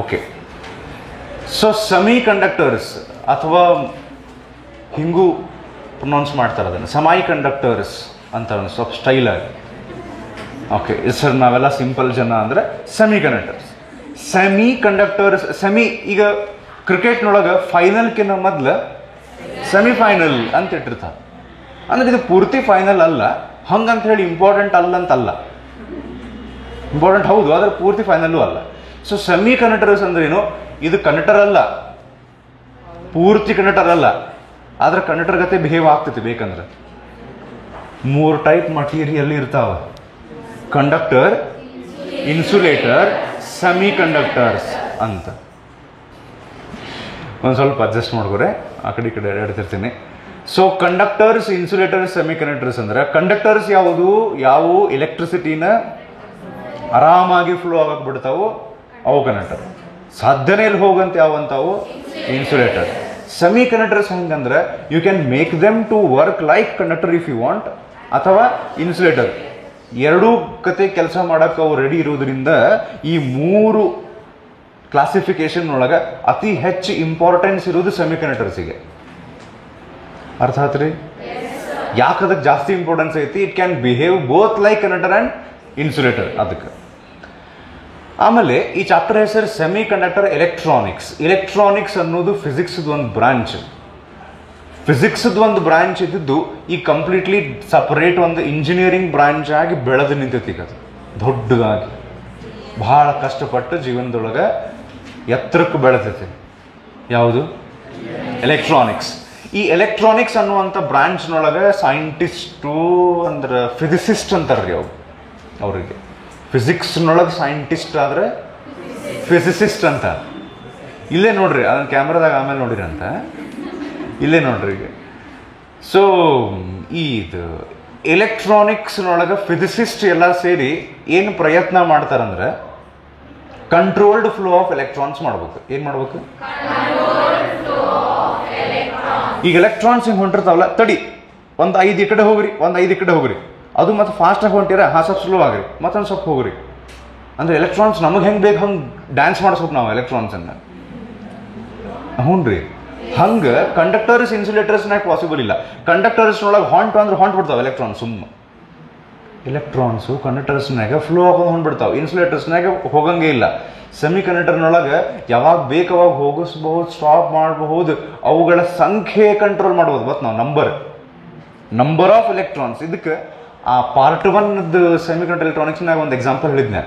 Okay. So semi conductors ಅಥವಾ ಹಿಂಗೂ pronounce ಮಾಡ್ತಾರೆ ಅದನ್ನು, ಸೆಮಿ ಕಂಡಕ್ಟರ್ಸ್ ಅಂತ ಸ್ವಲ್ಪ ಸ್ಟೈಲಾಗಿ. ಓಕೆ ಸರ್, ನಾವೆಲ್ಲ ಸಿಂಪಲ್ ಜನ ಅಂದರೆ semi conductors. Semi conductors, semi, ಈಗ ಕ್ರಿಕೆಟ್ನೊಳಗೆ ಫೈನಲ್ಕಿನ್ನ ಮೊದಲು ಸೆಮಿಫೈನಲ್ ಅಂತ ಇಟ್ಟಿರ್ತಾರೆ. ಅಂದರೆ ಇದು ಪೂರ್ತಿ ಫೈನಲ್ ಅಲ್ಲ, ಹಂಗಂತ ಹೇಳಿ ಇಂಪಾರ್ಟೆಂಟ್ ಅಲ್ಲ ಅಂತಲ್ಲ, ಇಂಪಾರ್ಟೆಂಟ್ ಹೌದು, ಆದರೆ ಪೂರ್ತಿ ಫೈನಲ್ಲೂ ಅಲ್ಲ. ಸೊ ಸೆಮಿ ಕಂಡಕ್ಟರ್ಸ್ ಅಂದ್ರೆ ಏನು? ಇದು ಕಂಡಕ್ಟರ್ ಅಲ್ಲ, ಪೂರ್ತಿ ಕಂಡಕ್ಟರ್ ಅಲ್ಲ, ಆದ್ರೆ ಕಂಡಕ್ಟರ್ ಗತೆ ಬಿಹೇವ್ ಆಗ್ತೈತಿ. ಬೇಕಂದ್ರೆ 3 ಟೈಪ್ ಮಟೀರಿಯಲ್ ಇರ್ತಾವ: ಕಂಡಕ್ಟರ್, ಇನ್ಸುಲೇಟರ್, ಸೆಮಿ ಕಂಡಕ್ಟರ್ಸ್ ಅಂತ. ಒಂದು ಸ್ವಲ್ಪ ಅಡ್ಜಸ್ಟ್ ಮಾಡ್ಕೊರೆ, ಆ ಕಡೆ ಈ ಕಡೆ ಹೇಳ್ತಿರ್ತೀನಿ. So conductors, insulators, semi conductors ಅಂದ್ರೆ, ಕಂಡಕ್ಟರ್ಸ್ ಯಾವುವು ಎಲೆಕ್ಟ್ರಿಸಿಟಿನ ಆರಾಮಾಗಿ ಫ್ಲೋ ಆಗಕ್ಕೆ ಬಿಡ್ತಾವು, ಅವು ಕಂಡಕ್ಟರ್. ಸಾಧ್ಯನೇ ಇಲ್ಲಿ ಹೋಗಂತ ಯಾವಂತಾವು ಇನ್ಸುಲೇಟರ್. ಸೆಮಿ ಕಂಡಕ್ಟರ್ಸ್ ಹೆಂಗಂದ್ರೆ, you can make them to work like conductor if you want, ಅಥವಾ ಇನ್ಸುಲೇಟರ್. ಎರಡೂ ಕತೆ ಕೆಲಸ ಮಾಡಕ್ಕೆ ಅವು ರೆಡಿ ಇರೋದ್ರಿಂದ ಈ 3 ಕ್ಲಾಸಿಫಿಕೇಶನ್ ಒಳಗೆ ಅತಿ ಹೆಚ್ಚು ಇಂಪಾರ್ಟೆನ್ಸ್ ಇರೋದು ಸೆಮಿ ಕಂಡಕ್ಟರ್ಸಿಗೆ. ಅರ್ಥ ಆತ್ರಿ? ಯಾಕೆ ಅದಕ್ಕೆ ಜಾಸ್ತಿ ಇಂಪಾರ್ಟೆನ್ಸ್ ಐತಿ? It can behave both like conductor and insulator. ಅದಕ್ಕೆ ಆಮೇಲೆ ಈ ಚಾಪ್ಟರ್ ಹೆಸರು ಸೆಮಿ ಕಂಡಕ್ಟರ್ ಎಲೆಕ್ಟ್ರಾನಿಕ್ಸ್. ಎಲೆಕ್ಟ್ರಾನಿಕ್ಸ್ ಅನ್ನೋದು ಫಿಸಿಕ್ಸ್ದು ಒಂದು ಬ್ರಾಂಚ್. ಫಿಸಿಕ್ಸ್ದು ಒಂದು ಬ್ರಾಂಚ್ ಇದ್ದಿದ್ದು ಈ ಕಂಪ್ಲೀಟ್ಲಿ ಸಪರೇಟ್ ಒಂದು ಇಂಜಿನಿಯರಿಂಗ್ ಬ್ರಾಂಚ್ ಆಗಿ ಬೆಳೆದು ನಿಂತೈತಿ. ಅದು ದೊಡ್ಡದಾಗಿ ಬಹಳ ಕಷ್ಟಪಟ್ಟು ಜೀವನದೊಳಗೆ ಎತ್ತರಕ್ಕೆ ಬೆಳೆದೈತಿ. ಯಾವುದು? ಎಲೆಕ್ಟ್ರಾನಿಕ್ಸ್. ಈ ಎಲೆಕ್ಟ್ರಾನಿಕ್ಸ್ ಅನ್ನುವಂಥ ಬ್ರಾಂಚ್ನೊಳಗೆ ಸೈಂಟಿಸ್ಟು ಅಂದ್ರೆ ಫಿಸಿಸಿಸ್ಟ್ ಅಂತಾರ್ರಿ ಅವರಿಗೆ. ಫಿಸಿಕ್ಸ್ನೊಳಗೆ ಸೈಂಟಿಸ್ಟ್ ಆದರೆ ಫಿಸಿಸಿಸ್ಟ್ ಅಂತ. ಇಲ್ಲೇ ನೋಡ್ರಿ, ಅದನ್ನ ಕ್ಯಾಮ್ರಾದಾಗ ಆಮೇಲೆ ನೋಡಿರಿ ಅಂತ, ಇಲ್ಲೇ ನೋಡ್ರಿ ಈಗ. ಸೊ ಇದು ಎಲೆಕ್ಟ್ರಾನಿಕ್ಸ್ನೊಳಗೆ ಫಿಸಿಸಿಸ್ಟ್ ಎಲ್ಲ ಸೇರಿ ಏನು ಪ್ರಯತ್ನ ಮಾಡ್ತಾರಂದ್ರೆ, ಕಂಟ್ರೋಲ್ಡ್ ಫ್ಲೋ ಆಫ್ ಎಲೆಕ್ಟ್ರಾನ್ಸ್ ಮಾಡ್ಬೇಕು. ಏನು ಮಾಡ್ಬೇಕು? ಈಗ ಎಲೆಕ್ಟ್ರಾನ್ಸ್ ಹಿಂಗೆ ಹೊಂಟಿರ್ತಾವಲ್ಲ, ತಡಿ ಒಂದು 5 ಈ ಕಡೆ ಹೋಗ್ರಿ, ಒಂದು 5 ಈ ಕಡೆ ಹೋಗ್ರಿ, ಅದು ಮತ್ತೆ ಫಾಸ್ಟಾಗಿ ಹೊಂಟಿರ, ಸ್ವಲ್ಪ ಸ್ಲೋ ಆಗ್ರಿ, ಮತ್ತೊಂದು ಸ್ವಲ್ಪ ಹೋಗ್ರಿ. ಅಂದ್ರೆ ಎಲೆಕ್ಟ್ರಾನ್ಸ್ ನಮಗೆ ಹೆಂಗೆ ಬೇಕು ಹಂಗೆ ಡ್ಯಾನ್ಸ್ ಮಾಡಿಸ್ಬೇಕು ನಾವು ಎಲೆಕ್ಟ್ರಾನ್ಸನ್ನು. ಹ್ಞೂ ರೀ, ಹಂಗೆ ಕಂಡಕ್ಟರ್ಸ್ ಇನ್ಸುಲೇಟರ್ಸ್ನಾಗ ಪಾಸಿಬಲ್ ಇಲ್ಲ. ಕಂಡಕ್ಟರ್ಸ್ನೊಳಗೆ ಅಂದ್ರೆ ಹೊಂಟ್ಬಿಡ್ತಾವೆ ಎಲೆಕ್ಟ್ರಾನ್ಸ್. ಸುಮ್ಮ ಎಲೆಕ್ಟ್ರಾನ್ಸು ಕಂಡಕ್ಟರ್ಸ್ನಾಗ ಫ್ಲೋ ಆಗೋದು ಹೊಂಟ್ಬಿಡ್ತಾವೆ, ಇನ್ಸುಲೇಟರ್ಸ್ನಾಗ ಹೋಗಂಗೆ ಇಲ್ಲ. ಸೆಮಿ ಕಂಡಕ್ಟರ್ನೊಳಗೆ ಯಾವಾಗ ಬೇಕು ಅವಾಗ ಹೋಗಿಸ್ಬಹುದು, ಸ್ಟಾಪ್ ಮಾಡಬಹುದು, ಅವುಗಳ ಸಂಖ್ಯೆ ಕಂಟ್ರೋಲ್ ಮಾಡ್ಬೋದು. ಮತ್ತು ನಾವು ನಂಬರ್ ಆಫ್ ಎಲೆಕ್ಟ್ರಾನ್ಸ್. ಇದಕ್ಕೆ ಆ ಪಾರ್ಟ್ 1 ಸೆಮಿ ಕಂಡಕ್ಟರ್ ಎಲೆಕ್ಟ್ರಾನಿಕ್ಸ್ನಾಗ ಒಂದು ಎಕ್ಸಾಂಪಲ್ ಹೇಳಿದ್ನೆ.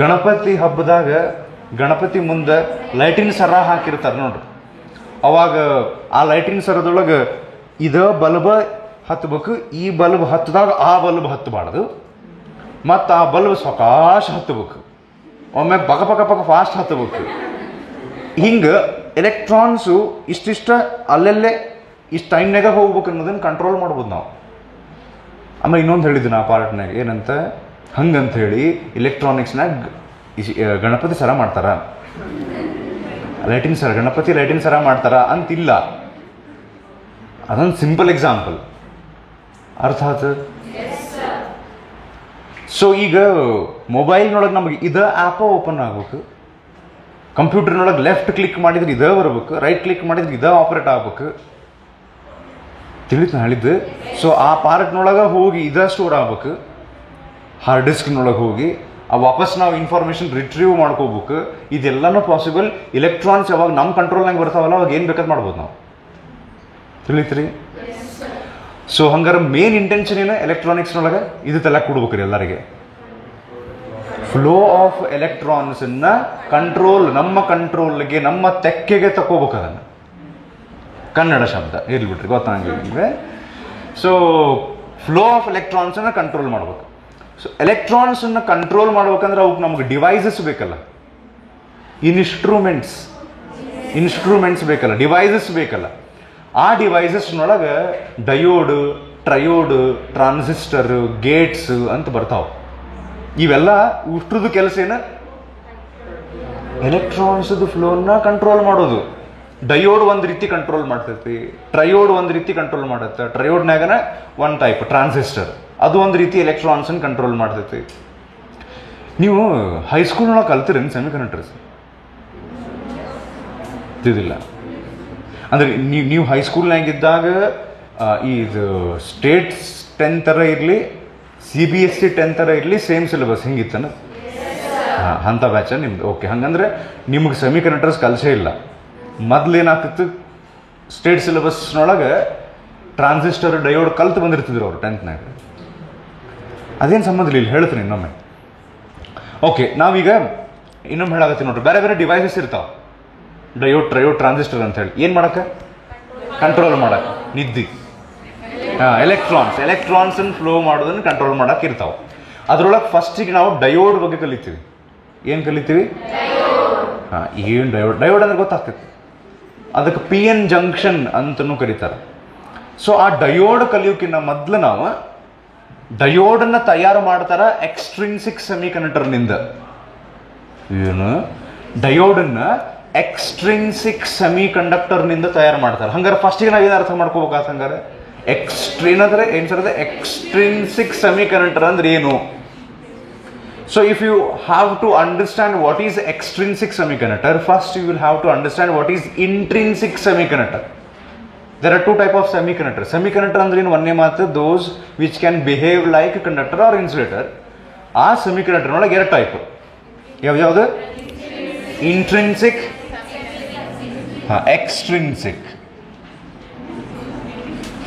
ಗಣಪತಿ ಹಬ್ಬದಾಗ ಗಣಪತಿ ಮುಂದೆ ಲೈಟಿನ ಸರ ಹಾಕಿರ್ತಾರೆ ನೋಡ್ರಿ. ಅವಾಗ ಆ ಲೈಟಿನ ಸರದೊಳಗೆ ಬಲ್ಬ ಹತ್ಬೇಕು, ಈ ಬಲ್ಬ್ ಹತ್ತಿದಾಗ ಆ ಬಲ್ಬ್ ಹತ್ತಬಾರ್ದು, ಮತ್ತು ಆ ಬಲ್ಬ್ ಸಾವಕಾಶ ಹತ್ತಬೇಕು, ಒಮ್ಮೆ ಪಕ ಪಕ ಪಕ ಫಾಸ್ಟ್ ಹತ್ತಬೇಕು. ಹಿಂಗೆ ಎಲೆಕ್ಟ್ರಾನ್ಸು ಇಷ್ಟಿಷ್ಟ ಅಲ್ಲೆಲ್ಲೇ ಇಷ್ಟು ಟೈಮ್ನಾಗ ಹೋಗ್ಬೇಕು ಅನ್ನೋದನ್ನು ಕಂಟ್ರೋಲ್ ಮಾಡ್ಬೋದು ನಾವು. ಆಮೇಲೆ ಇನ್ನೊಂದು ಹೇಳಿದ್ದು ನಾ ಪಾರ್ಟ್ನಾಗ ಏನಂತ, ಹಂಗಂತ ಹೇಳಿ ಎಲೆಕ್ಟ್ರಾನಿಕ್ಸ್ನಾಗ ಗಣಪತಿ ಸರ ಮಾಡ್ತಾರ, ಲೈಟಿನ ಸರ, ಗಣಪತಿ ಲೈಟಿನ ಸರ ಮಾಡ್ತಾರ ಅಂತಿಲ್ಲ. ಅದೊಂದು ಸಿಂಪಲ್ ಎಕ್ಸಾಂಪಲ್. ಅರ್ಥ ಆಯ್ತು? ಸೊ ಈಗ ಮೊಬೈಲ್ನೊಳಗೆ ನಮಗೆ ಆ್ಯಪ ಓಪನ್ ಆಗ್ಬೇಕು, ಕಂಪ್ಯೂಟರ್ನೊಳಗೆ ಲೆಫ್ಟ್ ಕ್ಲಿಕ್ ಮಾಡಿದ್ರೆ ಬರ್ಬೇಕು, ರೈಟ್ ಕ್ಲಿಕ್ ಮಾಡಿದ್ರೆ ಆಪ್ರೇಟ್ ಆಗ್ಬೇಕು. ತಿಳಿತು ನಾ ಹೇಳಿದ್ದು? ಸೊ ಆ ಪಾರ್ಟ್ನೊಳಗೆ ಹೋಗಿ ಸ್ಟೋರ್ ಆಗ್ಬೇಕು, ಹಾರ್ಡ್ ಡಿಸ್ಕ್ನೊಳಗೆ ಹೋಗಿ ವಾಪಸ್ ನಾವು ಇನ್ಫಾರ್ಮೇಷನ್ ರಿಟ್ರೀವ್ ಮಾಡ್ಕೋಬೇಕು. ಇದೆಲ್ಲನೂ ಪಾಸಿಬಲ್. ಎಲೆಕ್ಟ್ರಾನ್ಸ್ ಯಾವಾಗ ನಮ್ಮ ಕಂಟ್ರೋಲ್ನಾಗ ಬರ್ತಾವಲ್ಲ ಅವಾಗ ಏನು ಬೇಕಾದ್ ಮಾಡ್ಬೋದು ನಾವು. ತಿಳಿತ್ರಿ? ಸೊ ಹಂಗಾರೆ ಮೇನ್ ಇಂಟೆನ್ಷನ್ ಏನು ಎಲೆಕ್ಟ್ರಾನಿಕ್ಸ್ನೊಳಗೆ? ಇದು ತಲೆ ಕೊಡ್ಬೇಕ್ರಿ ಎಲ್ಲರಿಗೆ. ಫ್ಲೋ ಆಫ್ ಎಲೆಕ್ಟ್ರಾನ್ಸನ್ನ ಕಂಟ್ರೋಲ್, ನಮ್ಮ ಕಂಟ್ರೋಲ್ಗೆ, ನಮ್ಮ ತೆಕ್ಕೆಗೆ ತಗೋಬೇಕು. ಅದನ್ನು ಕನ್ನಡ ಶಬ್ದ ಹೇಳ್ಬಿಟ್ರಿ, ಗೊತ್ತಾಗಂಗೆ ನಿಮಗೆ. ಸೊ ಫ್ಲೋ ಆಫ್ ಎಲೆಕ್ಟ್ರಾನ್ಸನ್ನು ಕಂಟ್ರೋಲ್ ಮಾಡ್ಬೇಕು. ಸೊ ಎಲೆಕ್ಟ್ರಾನ್ಸನ್ನು ಕಂಟ್ರೋಲ್ ಮಾಡ್ಬೇಕಂದ್ರೆ ಅವಕ್ಕೆ ನಮ್ಗೆ ಡಿವೈಸಸ್ ಬೇಕಲ್ಲ, ಇನ್ಸ್ಟ್ರೂಮೆಂಟ್ಸ್ ಬೇಕಲ್ಲ, ಡಿವೈಸಸ್ ಬೇಕಲ್ಲ. ಆ ಡಿವೈಸಸ್ನೊಳಗೆ ಡಯೋಡ್, ಟ್ರಯೋಡ್, ಟ್ರಾನ್ಸಿಸ್ಟರ್, ಗೇಟ್ಸ್ ಅಂತ ಬರ್ತಾವೆ. ಇವೆಲ್ಲ ಉಷ್ಟ್ರದ್ದು ಕೆಲಸ ಏನು? ಎಲೆಕ್ಟ್ರಾನ್ಸ್ದು ಫ್ಲೋನ ಕಂಟ್ರೋಲ್ ಮಾಡೋದು. ಡಯೋಡ್ ಒಂದು ರೀತಿ ಕಂಟ್ರೋಲ್ ಮಾಡ್ತೈತಿ, ಟ್ರಯೋಡ್ ಒಂದು ರೀತಿ ಕಂಟ್ರೋಲ್ ಮಾಡುತ್ತೆ. ಟ್ರಯೋಡ್ನಾಗನ ಒಂದು ಟೈಪ್ ಟ್ರಾನ್ಸಿಸ್ಟರ್, ಅದು ಒಂದು ರೀತಿ ಎಲೆಕ್ಟ್ರಾನ್ಸನ್ನು ಕಂಟ್ರೋಲ್ ಮಾಡ್ತೈತಿ. ನೀವು ಹೈಸ್ಕೂಲ್ನೊಳಗೆ ಕಲ್ತಿರೇನು ಸೆಮಿ ಕಂಡಕ್ಟರ್ಸ್? ತಿಳಿದಿಲ್ಲ. ಅಂದರೆ ನೀವು ಹೈಸ್ಕೂಲ್ನಾಗಿದ್ದಾಗ ಇದು ಸ್ಟೇಟ್ 10 ಥರ ಇರಲಿ, CBSE 10 ಥರ ಇರಲಿ, ಸೇಮ್ ಸಿಲೆಬಸ್ ಹಿಂಗಿತ್ತನ? ಹಾಂ, ಅಂಥ ಬ್ಯಾಚ ನಿಮ್ದು. ಓಕೆ, ಹಂಗಂದ್ರೆ ನಿಮ್ಗೆ ಸೆಮಿ ಕಂಡಕ್ಟರ್ಸ್ ಕಲಿಸೇ ಇಲ್ಲ. ಮೊದಲೇನಾಗ್ತಿತ್ತು, ಸ್ಟೇಟ್ ಸಿಲೆಬಸ್ನೊಳಗೆ ಟ್ರಾನ್ಸಿಸ್ಟರ್ ಡಯೋಡ್ ಕಲ್ತು ಬಂದಿರ್ತಿದ್ರು ಅವರು 10th. ಅದೇನು ಸಂಬಂಧ ಇಲ್ಲ, ಹೇಳ್ತೀನಿ ಇನ್ನೊಮ್ಮೆ. ಓಕೆ, ನಾವೀಗ ಇನ್ನೊಮ್ಮೆ ಹೇಳಾಗತ್ತೀವಿ ನೋಡ್ರಿ. ಬೇರೆ ಬೇರೆ ಡಿವೈಸಸ್ ಇರ್ತಾವೆ, ಡಯೋಡ್, ಟ್ರಯೋಡ್, ಟ್ರಾನ್ಸಿಸ್ಟರ್ ಅಂತ ಹೇಳಿ. ಏನು ಮಾಡಕ್ಕೆ? ಕಂಟ್ರೋಲ್ ಮಾಡಕ್ಕೆ. ನಿದ್ದಿ, ಎಲೆಕ್ಟ್ರಾನ್ಸನ್ನು ಫ್ಲೋ ಮಾಡೋದನ್ನು ಕಂಟ್ರೋಲ್ ಮಾಡಕ್ಕೆ ಇರ್ತಾವೆ. ಅದ್ರೊಳಗೆ ಫಸ್ಟಿಗೆ ನಾವು ಡಯೋಡ್ ಬಗ್ಗೆ ಕಲಿತೀವಿ. ಏನು ಕಲಿತೀವಿ? ಹಾಂ, ಏನು ಡಯೋಡ್ ಅಂದ್ರೆ ಗೊತ್ತಾಗ್ತೈತಿ. ಅದಕ್ಕೆ PN ಜಂಕ್ಷನ್ ಅಂತಲೂ ಕರೀತಾರೆ. ಸೊ ಆ ಡಯೋಡ್ ಕಲಿಯೋಕ್ಕಿಂತ ಮೊದಲು ನಾವು ಡಯೋಡನ್ನು ತಯಾರು ಮಾಡ್ತಾರ ಎಕ್ಸ್ಟ್ರಿನ್ಸಿಕ್ ಸೆಮಿಕಂಡಕ್ಟರ್ನಿಂದ. ಏನು? ಡಯೋಡನ್ನು ಎಕ್ಸ್ಟ್ರಿನ್ಸಿಕ್ ಸೆಮಿಕಂಡಕ್ಟರ್ನಿಂದ ತಯಾರು ಮಾಡ್ತಾರೆ. ಹಂಗಾರೆ ಫಸ್ಟಿಗೆ ನಾವು ಏನು ಅರ್ಥ ಮಾಡ್ಕೋಬೇಕಾತ? ಹಂಗಾರೆ ಏನಂದ್ರೆ ಏನು ಸರ್ ಅದು ಎಕ್ಸ್ಟ್ರಿನ್ಸಿಕ್ ಸೆಮಿಕಂಡಕ್ಟರ್ ಅಂದ್ರೆ ಏನು? So if you have to understand what is extrinsic semiconductor, first you will have to understand what is intrinsic semiconductor. There are two type of semiconductor. Semiconductor ಅಂದ್ರೆ ಏನು? ಒಂದೇ ಮಾತು, those which can behave like conductor or insulator. ಆ semiconductor ಒಳಗೆ ಎರಡು type. ಯಾವ್ದು? Intrinsic, extrinsic.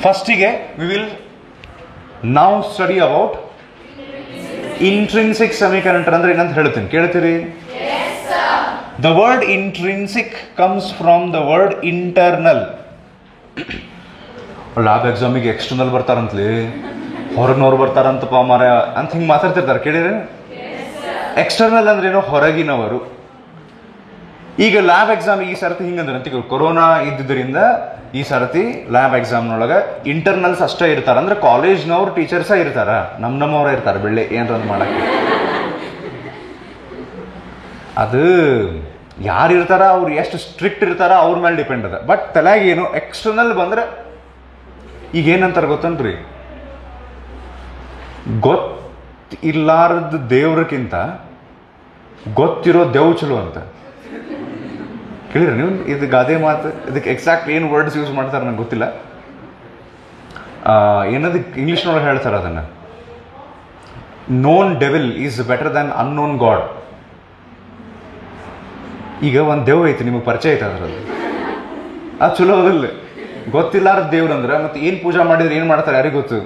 ಫಸ್ಟಿಗೆ we will now study about intrinsic semiconductor ಅಂದ್ರೆ ಏನಂತ ಹೇಳ್ತೀನಿ, ಕೇಳ್ತೀರಿ? The word intrinsic comes from the word internal. Lab ಎಕ್ಸಾಮಿಗೆ ಎಕ್ಸ್ಟರ್ನಲ್ ಬರ್ತಾರಂತಲೇ, ಹೊರಗಿನವ್ರು ಬರ್ತಾರಂತಪ್ಪ ಮಾರ ಅಂತ ಹಿಂಗೆ ಮಾತಾಡ್ತಿರ್ತಾರೆ, ಕೇಳಿದ್ರೆ? ಎಕ್ಸ್ಟರ್ನಲ್ ಅಂದ್ರೆ ಏನೋ ಹೊರಗಿನವರು. ಈಗ ಲ್ಯಾಬ್ ಎಕ್ಸಾಮ್ ಈ ಸರ್ತಿ ಹಿಂಗಂದ್ರೆ ಅಂತ, ಕೊರೋನಾ ಇದ್ದಿದ್ದರಿಂದ ಈ ಸರ್ತಿ ಲ್ಯಾಬ್ ಎಕ್ಸಾಮ್ನೊಳಗೆ ಇಂಟರ್ನಲ್ಸ್ ಅಷ್ಟೇ ಇರ್ತಾರೆ. ಅಂದ್ರೆ ಕಾಲೇಜ್ನವ್ರು ಟೀಚರ್ಸ ಇರ್ತಾರ, ನಮ್ಮವ್ರ ಇರ್ತಾರೆ ಬೆಳ್ಳಿ ಏನ್ರ ಮಾಡಕ್ಕೆ. ಅದು ಯಾರು ಇರ್ತಾರ, ಅವ್ರು ಎಷ್ಟು ಸ್ಟ್ರಿಕ್ಟ್ ಇರ್ತಾರ ಅವ್ರ ಮೇಲೆ ಡಿಪೆಂಡ್ ಅದ. ಬಟ್ ತಲೆಯಾಗ ಏನು, ಎಕ್ಸ್ಟರ್ನಲ್ ಬಂದ್ರೆ ಈಗ ಏನಂತಾರೆ ಗೊತ್ತನ್ರಿ, ಗೊತ್ತಿಲ್ಲಾರದ್ದು ದೇವ್ರಕ್ಕಿಂತ ಗೊತ್ತಿರೋ ದೇವ್ ಚಲೋ ಅಂತ. ಕೇಳಿರ ನೀವು? ಇದು ಗಾದೆ ಮಾತು. ಇದಕ್ಕೆ ಎಕ್ಸಾಕ್ಟ್ ಏನು ವರ್ಡ್ಸ್ ಯೂಸ್ ಮಾಡ್ತಾರೆ ನಂಗೆ ಗೊತ್ತಿಲ್ಲ. ಏನದಕ್ಕೆ ಇಂಗ್ಲೀಷ್ನೊಳಗೆ ಹೇಳ್ತಾರೆ ಅದನ್ನು, known devil is better than unknown god. ಈಗ ಒಂದು ದೇವ್ ಐತಿ, ನಿಮಗೆ ಪರಿಚಯ ಐತೆ ಅದ್ರಲ್ಲಿ, ಅದು ಚಲೋ ಅದಿಲ್ಲ. ಗೊತ್ತಿಲ್ಲಾರ ದೇವ್ರಂದ್ರೆ ಮತ್ತೆ ಏನು ಪೂಜಾ ಮಾಡಿದ್ರೆ ಏನು ಮಾಡ್ತಾರೆ ಯಾರಿಗೆ ಗೊತ್ತು,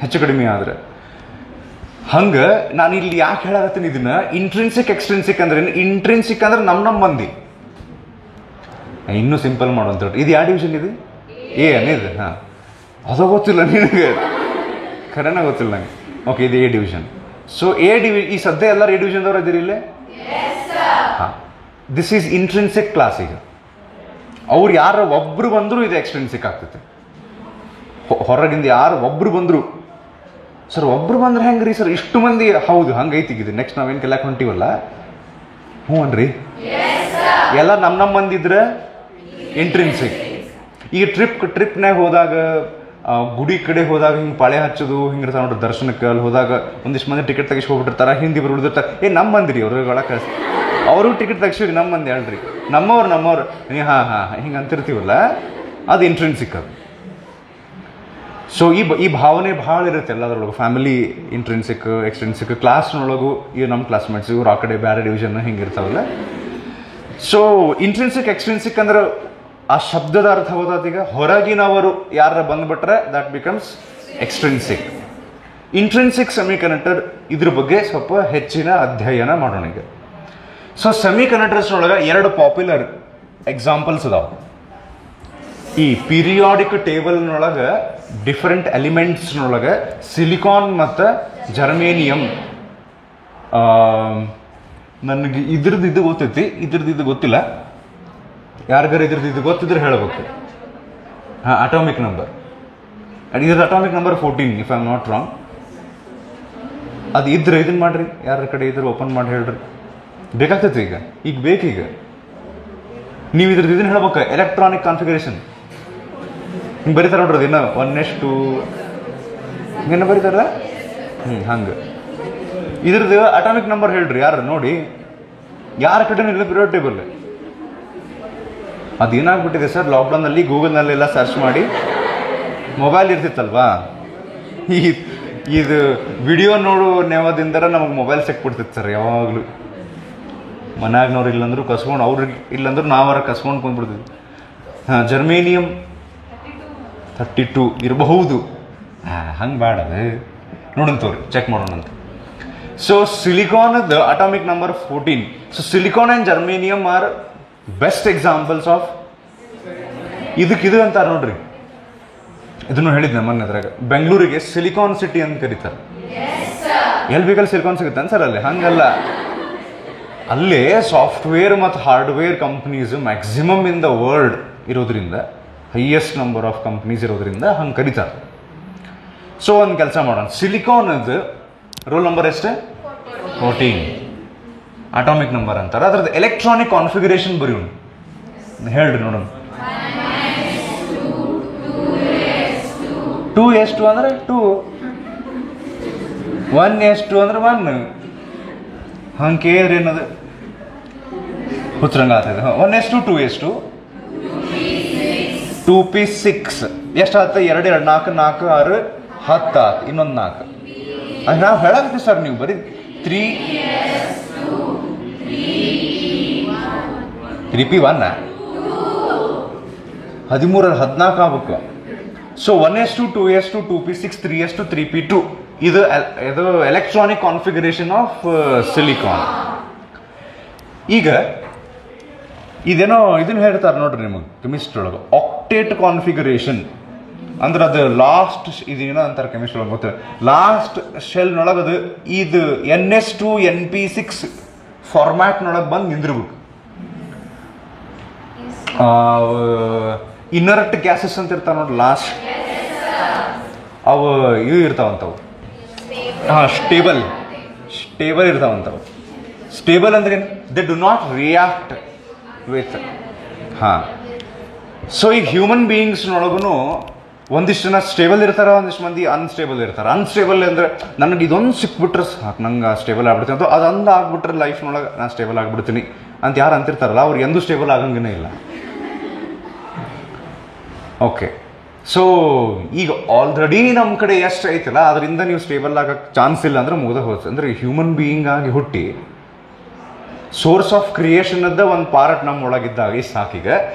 ಹೆಚ್ಚು ಕಡಿಮೆ ಆದ್ರೆ. ಹಂಗೆ ನಾನು ಇಲ್ಲಿ ಯಾಕೆ ಹೇಳಾಕತ್ತೀನಿ ಇದನ್ನ, ಇಂಟ್ರಿನ್ಸಿಕ್ ಎಕ್ಸ್ಟ್ರಿನ್ಸಿಕ್ ಅಂದ್ರೆ ಏನು? ಇಂಟ್ರಿನ್ಸಿಕ್ ಅಂದ್ರೆ ನಮ್ಮ ಮಂದಿ. ಇನ್ನೂ ಸಿಂಪಲ್ ಮಾಡು ಅಂತ ಹೇಳಿ, ಇದು ಯಾವ ಡಿವಿಷನ್ ಇದು? ಎ ಅನ್ನಿದೆ. ಹಾಂ, ಅದು ಗೊತ್ತಿಲ್ಲ ನಿನಗೆ, ಖರೇನ ಗೊತ್ತಿಲ್ಲ ನಂಗೆ. ಓಕೆ, ಇದು A ಡಿವಿಷನ್. ಸೊ ಈ ಸದ್ಯ ಎಲ್ಲರೂ A ಡಿವಿಷನ್ದವ್ರು ಇದ್ದೀರಿ ಇಲ್ಲೇ? ಹಾಂ, ದಿಸ್ ಈಸ್ ಇಂಟ್ರಿನ್ಸಿಕ್ ಕ್ಲಾಸ್. ಈಗ ಅವ್ರು ಯಾರು ಒಬ್ರು ಬಂದರೂ ಇದು ಎಕ್ಸ್ಟ್ರಿನ್ಸಿಕ್ ಆಗ್ತೈತೆ. ಹೊರಗಿಂದ ಯಾರು ಒಬ್ರು ಬಂದರು, ಸರ್ ಒಬ್ರು ಬಂದ್ರೆ ಹೆಂಗ್ರಿ ಸರ್ ಇಷ್ಟು ಮಂದಿ? ಹೌದು, ಹಂಗೈತಿ. ಇದು ನೆಕ್ಸ್ಟ್ ನಾವೇನು ಕೆಲ್ಲಾಕ್ ಹೊಂಟಿವಲ್ಲ, ಹ್ಞೂ ಅನ್ರಿ, ಎಲ್ಲ ನಮ್ಮ ಮಂದಿದ್ರೆ ಇಂಟ್ರಿನ್ಸಿಕ್. ಈಗ ಟ್ರಿಪ್ನಾಗ ಹೋದಾಗ, ಗುಡಿ ಕಡೆ ಹೋದಾಗ ಹಿಂಗೆ ಪಾಳೆ ಹಚ್ಚೋದು ಹಿಂಗಿರ್ತಾವೆ ನೋಡ್ರಿ, ದರ್ಶನಕ್ಕೆ ಅಲ್ಲಿ ಹೋದಾಗ ಒಂದಿಷ್ಟು ಮಂದಿ ಟಿಕೆಟ್ ತೆಗಿಸಿ ಹೋಗ್ಬಿಟ್ಟಿರ್ತಾರೆ, ಹಿಂದಿ ಬರು ಉಳಿದಿರ್ತಾರೆ. ನಮ್ಮ ಮಂದಿರಿ ಅವ್ರುಗಳ ಕಳಿಸ್, ಅವರು ಟಿಕೆಟ್ ತೆಗಿಸಿರಿ, ನಮ್ಮ ಮಂದಿ ಹೇಳ್ರಿ, ನಮ್ಮವ್ರು ಹಾಂ ಹಿಂಗೆ ಅಂತಿರ್ತೀವಲ್ಲ, ಅದು ಇಂಟ್ರಿನ್ಸಿಕ್. ಅದು ಸೊ ಈ ಭಾವನೆ ಭಾಳ ಇರುತ್ತೆ ಎಲ್ಲದ್ರೊಳಗೆ. Family intrinsic, extrinsic. ಕ್ಲಾಸ್ನೊಳಗೂ ಈಗ ನಮ್ಮ ಕ್ಲಾಸ್ಮೇಟ್ಸ್ ಇವ್ರು ಆ ಕಡೆ ಬೇರೆ ಡಿವಿಷನ್ ಹಿಂಗಿರ್ತಾವಲ್ಲ. ಸೊ ಇಂಟ್ರಿನ್ಸಿಕ್ ಎಕ್ಸ್ಟ್ರಿನ್ಸಿಕ್ ಅಂದ್ರೆ ಆ ಶಬ್ದದ ಅರ್ಥ ಹೋದಾತೀಗ ಹೊರಗಿನವರು ಯಾರ ಬಂದ್ಬಿಟ್ರೆ that becomes extrinsic. Intrinsic semiconductor ಇದ್ರ ಬಗ್ಗೆ ಸ್ವಲ್ಪ ಹೆಚ್ಚಿನ ಅಧ್ಯಯನ ಮಾಡೋಣ ಈಗ. ಸೊ ಸೆಮಿಕಂಡಕ್ಟರ್ಸ್ನೊಳಗೆ ಎರಡು ಪಾಪ್ಯುಲರ್ ಎಕ್ಸಾಂಪಲ್ಸ್ ಅದಾವೆ. ಈ ಪೀರಿಯಾಡಿಕ್ ಟೇಬಲ್ನೊಳಗೆ ಡಿಫರೆಂಟ್ ಎಲಿಮೆಂಟ್ಸ್ನೊಳಗೆ ಸಿಲಿಕಾನ್ ಮತ್ತು ಜರ್ಮೇನಿಯಂ. ನನಗೆ ಇದ್ರದ್ದು ಇದು ಗೊತ್ತೈತಿ, ಇದ್ರದ್ದು ಇದು ಗೊತ್ತಿಲ್ಲ. ಯಾರಿಗಾರು ಇದ್ರದ್ದು ಇದು ಗೊತ್ತಿದ್ರೆ ಹೇಳಬೇಕು. ಹಾಂ, ಅಟಾಮಿಕ್ ನಂಬರ್. ಇದ್ರ atomic number 14 if I am not wrong. ಅದು ಇದ್ರೆ ಇದನ್ನು ಮಾಡಿರಿ, ಯಾರ ಕಡೆ ಇದ್ರೆ ಓಪನ್ ಮಾಡಿ ಹೇಳ್ರಿ. ಬೇಕಾಗ್ತೈತಿ ಈಗ ಬೇಕೀಗ. ನೀವು ಇದ್ರದ್ದು ಇದನ್ನು ಹೇಳ್ಬೇಕು, ಎಲೆಕ್ಟ್ರಾನಿಕ್ ಕಾನ್ಫಿಗರೇಷನ್ ಹಿಂಗೆ ಬರೀತಾರೆ ನೋಡ್ರಿ. ಅದು ಇನ್ನೂ 1:2 ಹಿಂಗೇನು ಬರೀತಾರ. ಹಂಗೆ ಇದ್ರದ್ದು ಅಟಾಮಿಕ್ ನಂಬರ್ ಹೇಳ್ರಿ ಯಾರು ನೋಡಿ, ಯಾರ ಕಡೆ ಇಲ್ಲ ಪೀರಿಯಾಡಿಕ್ ಟೇಬಲ್. ಅದೇನಾಗ್ಬಿಟ್ಟಿದೆ ಸರ್, ಲಾಕ್ಡೌನಲ್ಲಿ ಗೂಗಲ್ನಲ್ಲೆಲ್ಲ ಸರ್ಚ್ ಮಾಡಿ ಮೊಬೈಲ್ ಇರ್ತಿತ್ತಲ್ವಾ, ಇದು ವಿಡಿಯೋ ನೋಡು ನೆವದಿಂದ ನಮಗೆ ಮೊಬೈಲ್ ಸಿಕ್ಬಿಡ್ತಿತ್ತು ಸರ್. ಯಾವಾಗಲೂ ಮನ್ಯಾಗ್ನವ್ರು ಇಲ್ಲಂದ್ರೂ ಕಸ್ಕೊಂಡು, ಅವ್ರಿಗೆ ಇಲ್ಲಂದ್ರೂ ನಾವರ ಕಸ್ಕೊಂಡು ಕುಂದ್ಬಿಡ್ತಿದ್ವಿ. ಹಾಂ, ಜರ್ಮೇನಿಯಮ್ 32 ಇರಬಹುದು. ಹಂಗೆ ಬೇಡ, ನೋಡೋಣ ತೋರಿ, ಚೆಕ್ ಮಾಡೋಣಂತ. ಸೊ ಸಿಲಿಕಾನ್ದ atomic number 14. So silicon and germanium are best examples of ಇದು ಅಂತಾರೆ ನೋಡ್ರಿ. ಇದನ್ನು ಹೇಳಿದ್ದೆ ಮೊನ್ನೆ ಅದ್ರಾಗ, ಬೆಂಗಳೂರಿಗೆ ಸಿಲಿಕಾನ್ ಸಿಟಿ ಅಂತ ಕರೀತಾರೆ. ಎಲ್ಲಿ ಬೇಕಲ್ಲಿ ಸಿಲಿಕಾನ್ ಸಿಗುತ್ತೆ ಸರ್ ಅಲ್ಲಿ? ಹಂಗಲ್ಲ, ಅಲ್ಲೇ ಸಾಫ್ಟ್ವೇರ್ ಮತ್ತು hardware companies maximum in the world ಇರೋದ್ರಿಂದ, ಹೈಯೆಸ್ಟ್ ನಂಬರ್ ಆಫ್ ಕಂಪ್ನೀಸ್ ಇರೋದ್ರಿಂದ ಹಂಗೆ ಕರೀತಾರೆ. ಸೊ ಒಂದು ಕೆಲಸ ಮಾಡೋಣ, ಸಿಲಿಕಾನದು ರೋಲ್ ನಂಬರ್ ಎಷ್ಟೇ? 14 ಅಟಾಮಿಕ್ ನಂಬರ್ ಅಂತಾರೆ. ಅದ್ರದ್ದು ಎಲೆಕ್ಟ್ರಾನಿಕ್ ಕಾನ್ಫಿಗರೇಷನ್ ಬರೀ ಹೇಳ್ರಿ ನೋಡೋಣ. 2s2 ಅಂದರೆ 2, 1s2 ಅಂದ್ರೆ 1. ಹಂಗೆ ಕೇಳ್ರಿ ಏನದು ಹುಚ್ಚರಂಗ ಆಗ್ತದೆ. 1s2 2s2 2p6 ಎಷ್ಟು ಆಯ್ತು? 2 2 4 4 6 10 ಆಯ್ತು, ಇನ್ನೊಂದು 4. ಅದು ನಾವು ಹೇಳಾಕತ್ತೀವಿ ಸರ್, ನೀವು ಬರೀ 3p1 13 14 ಆಗ್ಬೇಕು. So 1s2 2s2 2p6 3s2 3p2 ಇದು ಎಲೆಕ್ಟ್ರಾನಿಕ್ ಕಾನ್ಫಿಗರೇಷನ್ ಆಫ್ ಸಿಲಿಕಾನ್. ಈಗ ಇದೇನೋ ಇದನ್ನ ಹೇಳ್ತಾರೆ ನೋಡ್ರಿ ನಿಮಗೆ ಕೆಮಿಸ್ಟ್ರಿ ಒಳಗೆ, ಆಕ್ಟೇಟ್ ಕಾನ್ಫಿಗರೇಷನ್ ಅಂದ್ರೆ ಅದು ಲಾಸ್ಟ್ ಇದೇನೋ ಅಂತಾರೆ ಕೆಮಿಸ್ಟ್ರಿ ಒಳಗೆ, ಗೊತ್ತಿಲ್ಲ. ಲಾಸ್ಟ್ ಶೆಲ್ನೊಳಗೆ ಅದು ಇದು NS2 NP6 ಫಾರ್ಮ್ಯಾಟ್ನೊಳಗೆ ಬಂದು ನಿಂದಿರ್ಬೇಕು. ಇನರ್ಟ್ ಗ್ಯಾಸಸ್ ಅಂತ ಇರ್ತಾವೆ ನೋಡಿ ಲಾಸ್ಟ್, ಅವು ಇವು ಇರ್ತಾವಂತವು. ಹಾಂ, ಸ್ಟೇಬಲ್ ಇರ್ತಾವಂತವು. ಸ್ಟೇಬಲ್ ಅಂದ್ರೆ ಏನು? They do not react with. ಹಾಂ, ಸೊ ಈಗ ಹ್ಯೂಮನ್ ಬೀಯಿಂಗ್ಸ್ನೊಳಗೂ ಒಂದಿಷ್ಟು ಜನ ಸ್ಟೇಬಲ್ ಇರ್ತಾರೆ, ಒಂದಿಷ್ಟು ಮಂದಿ ಅನ್ಸ್ಟೇಬಲ್ ಇರ್ತಾರೆ. ಅನ್ಸ್ಟೇಬಲ್ ಅಂದರೆ ನನಗೆ ಇದೊಂದು ಸಿಕ್ಬಿಟ್ರೆ ಸಾಕು, ನಂಗೆ ಸ್ಟೇಬಲ್ ಆಗ್ಬಿಡ್ತೀನಿ, ಅಥವಾ ಅದೊಂದು ಆಗ್ಬಿಟ್ರೆ ಲೈಫ್ನೊಳಗೆ ನಾನು ಸ್ಟೇಬಲ್ ಆಗಿಬಿಡ್ತೀನಿ ಅಂತ ಯಾರು ಅಂತಿರ್ತಾರಲ್ಲ, ಅವ್ರು ಎಂದೂ ಸ್ಟೇಬಲ್ ಆಗಂಗೇ ಇಲ್ಲ. ಓಕೆ, ಸೊ ಈಗ ಆಲ್ರೆಡಿ ನಮ್ಮ ಕಡೆ ಎಷ್ಟು ಐತಲ್ಲ, ಅದರಿಂದ ನೀವು ಸ್ಟೇಬಲ್ ಆಗಕ್ಕೆ ಚಾನ್ಸ್ ಇಲ್ಲ ಅಂದ್ರೆ ಮುಗ್ದ ಹೋಗುತ್ತೆ. ಅಂದರೆ ಹ್ಯೂಮನ್ ಬೀಯಿಂಗ್ ಆಗಿ ಹುಟ್ಟಿ ಸೋರ್ಸ್ ಆಫ್ ಕ್ರಿಯೇಷನ್ದ ಒಂದು ಪಾರ್ಟ್ ನಮ್ಮ ಒಳಗಿದ್ದಾಗ, ಈ ಸಾಕೀಗ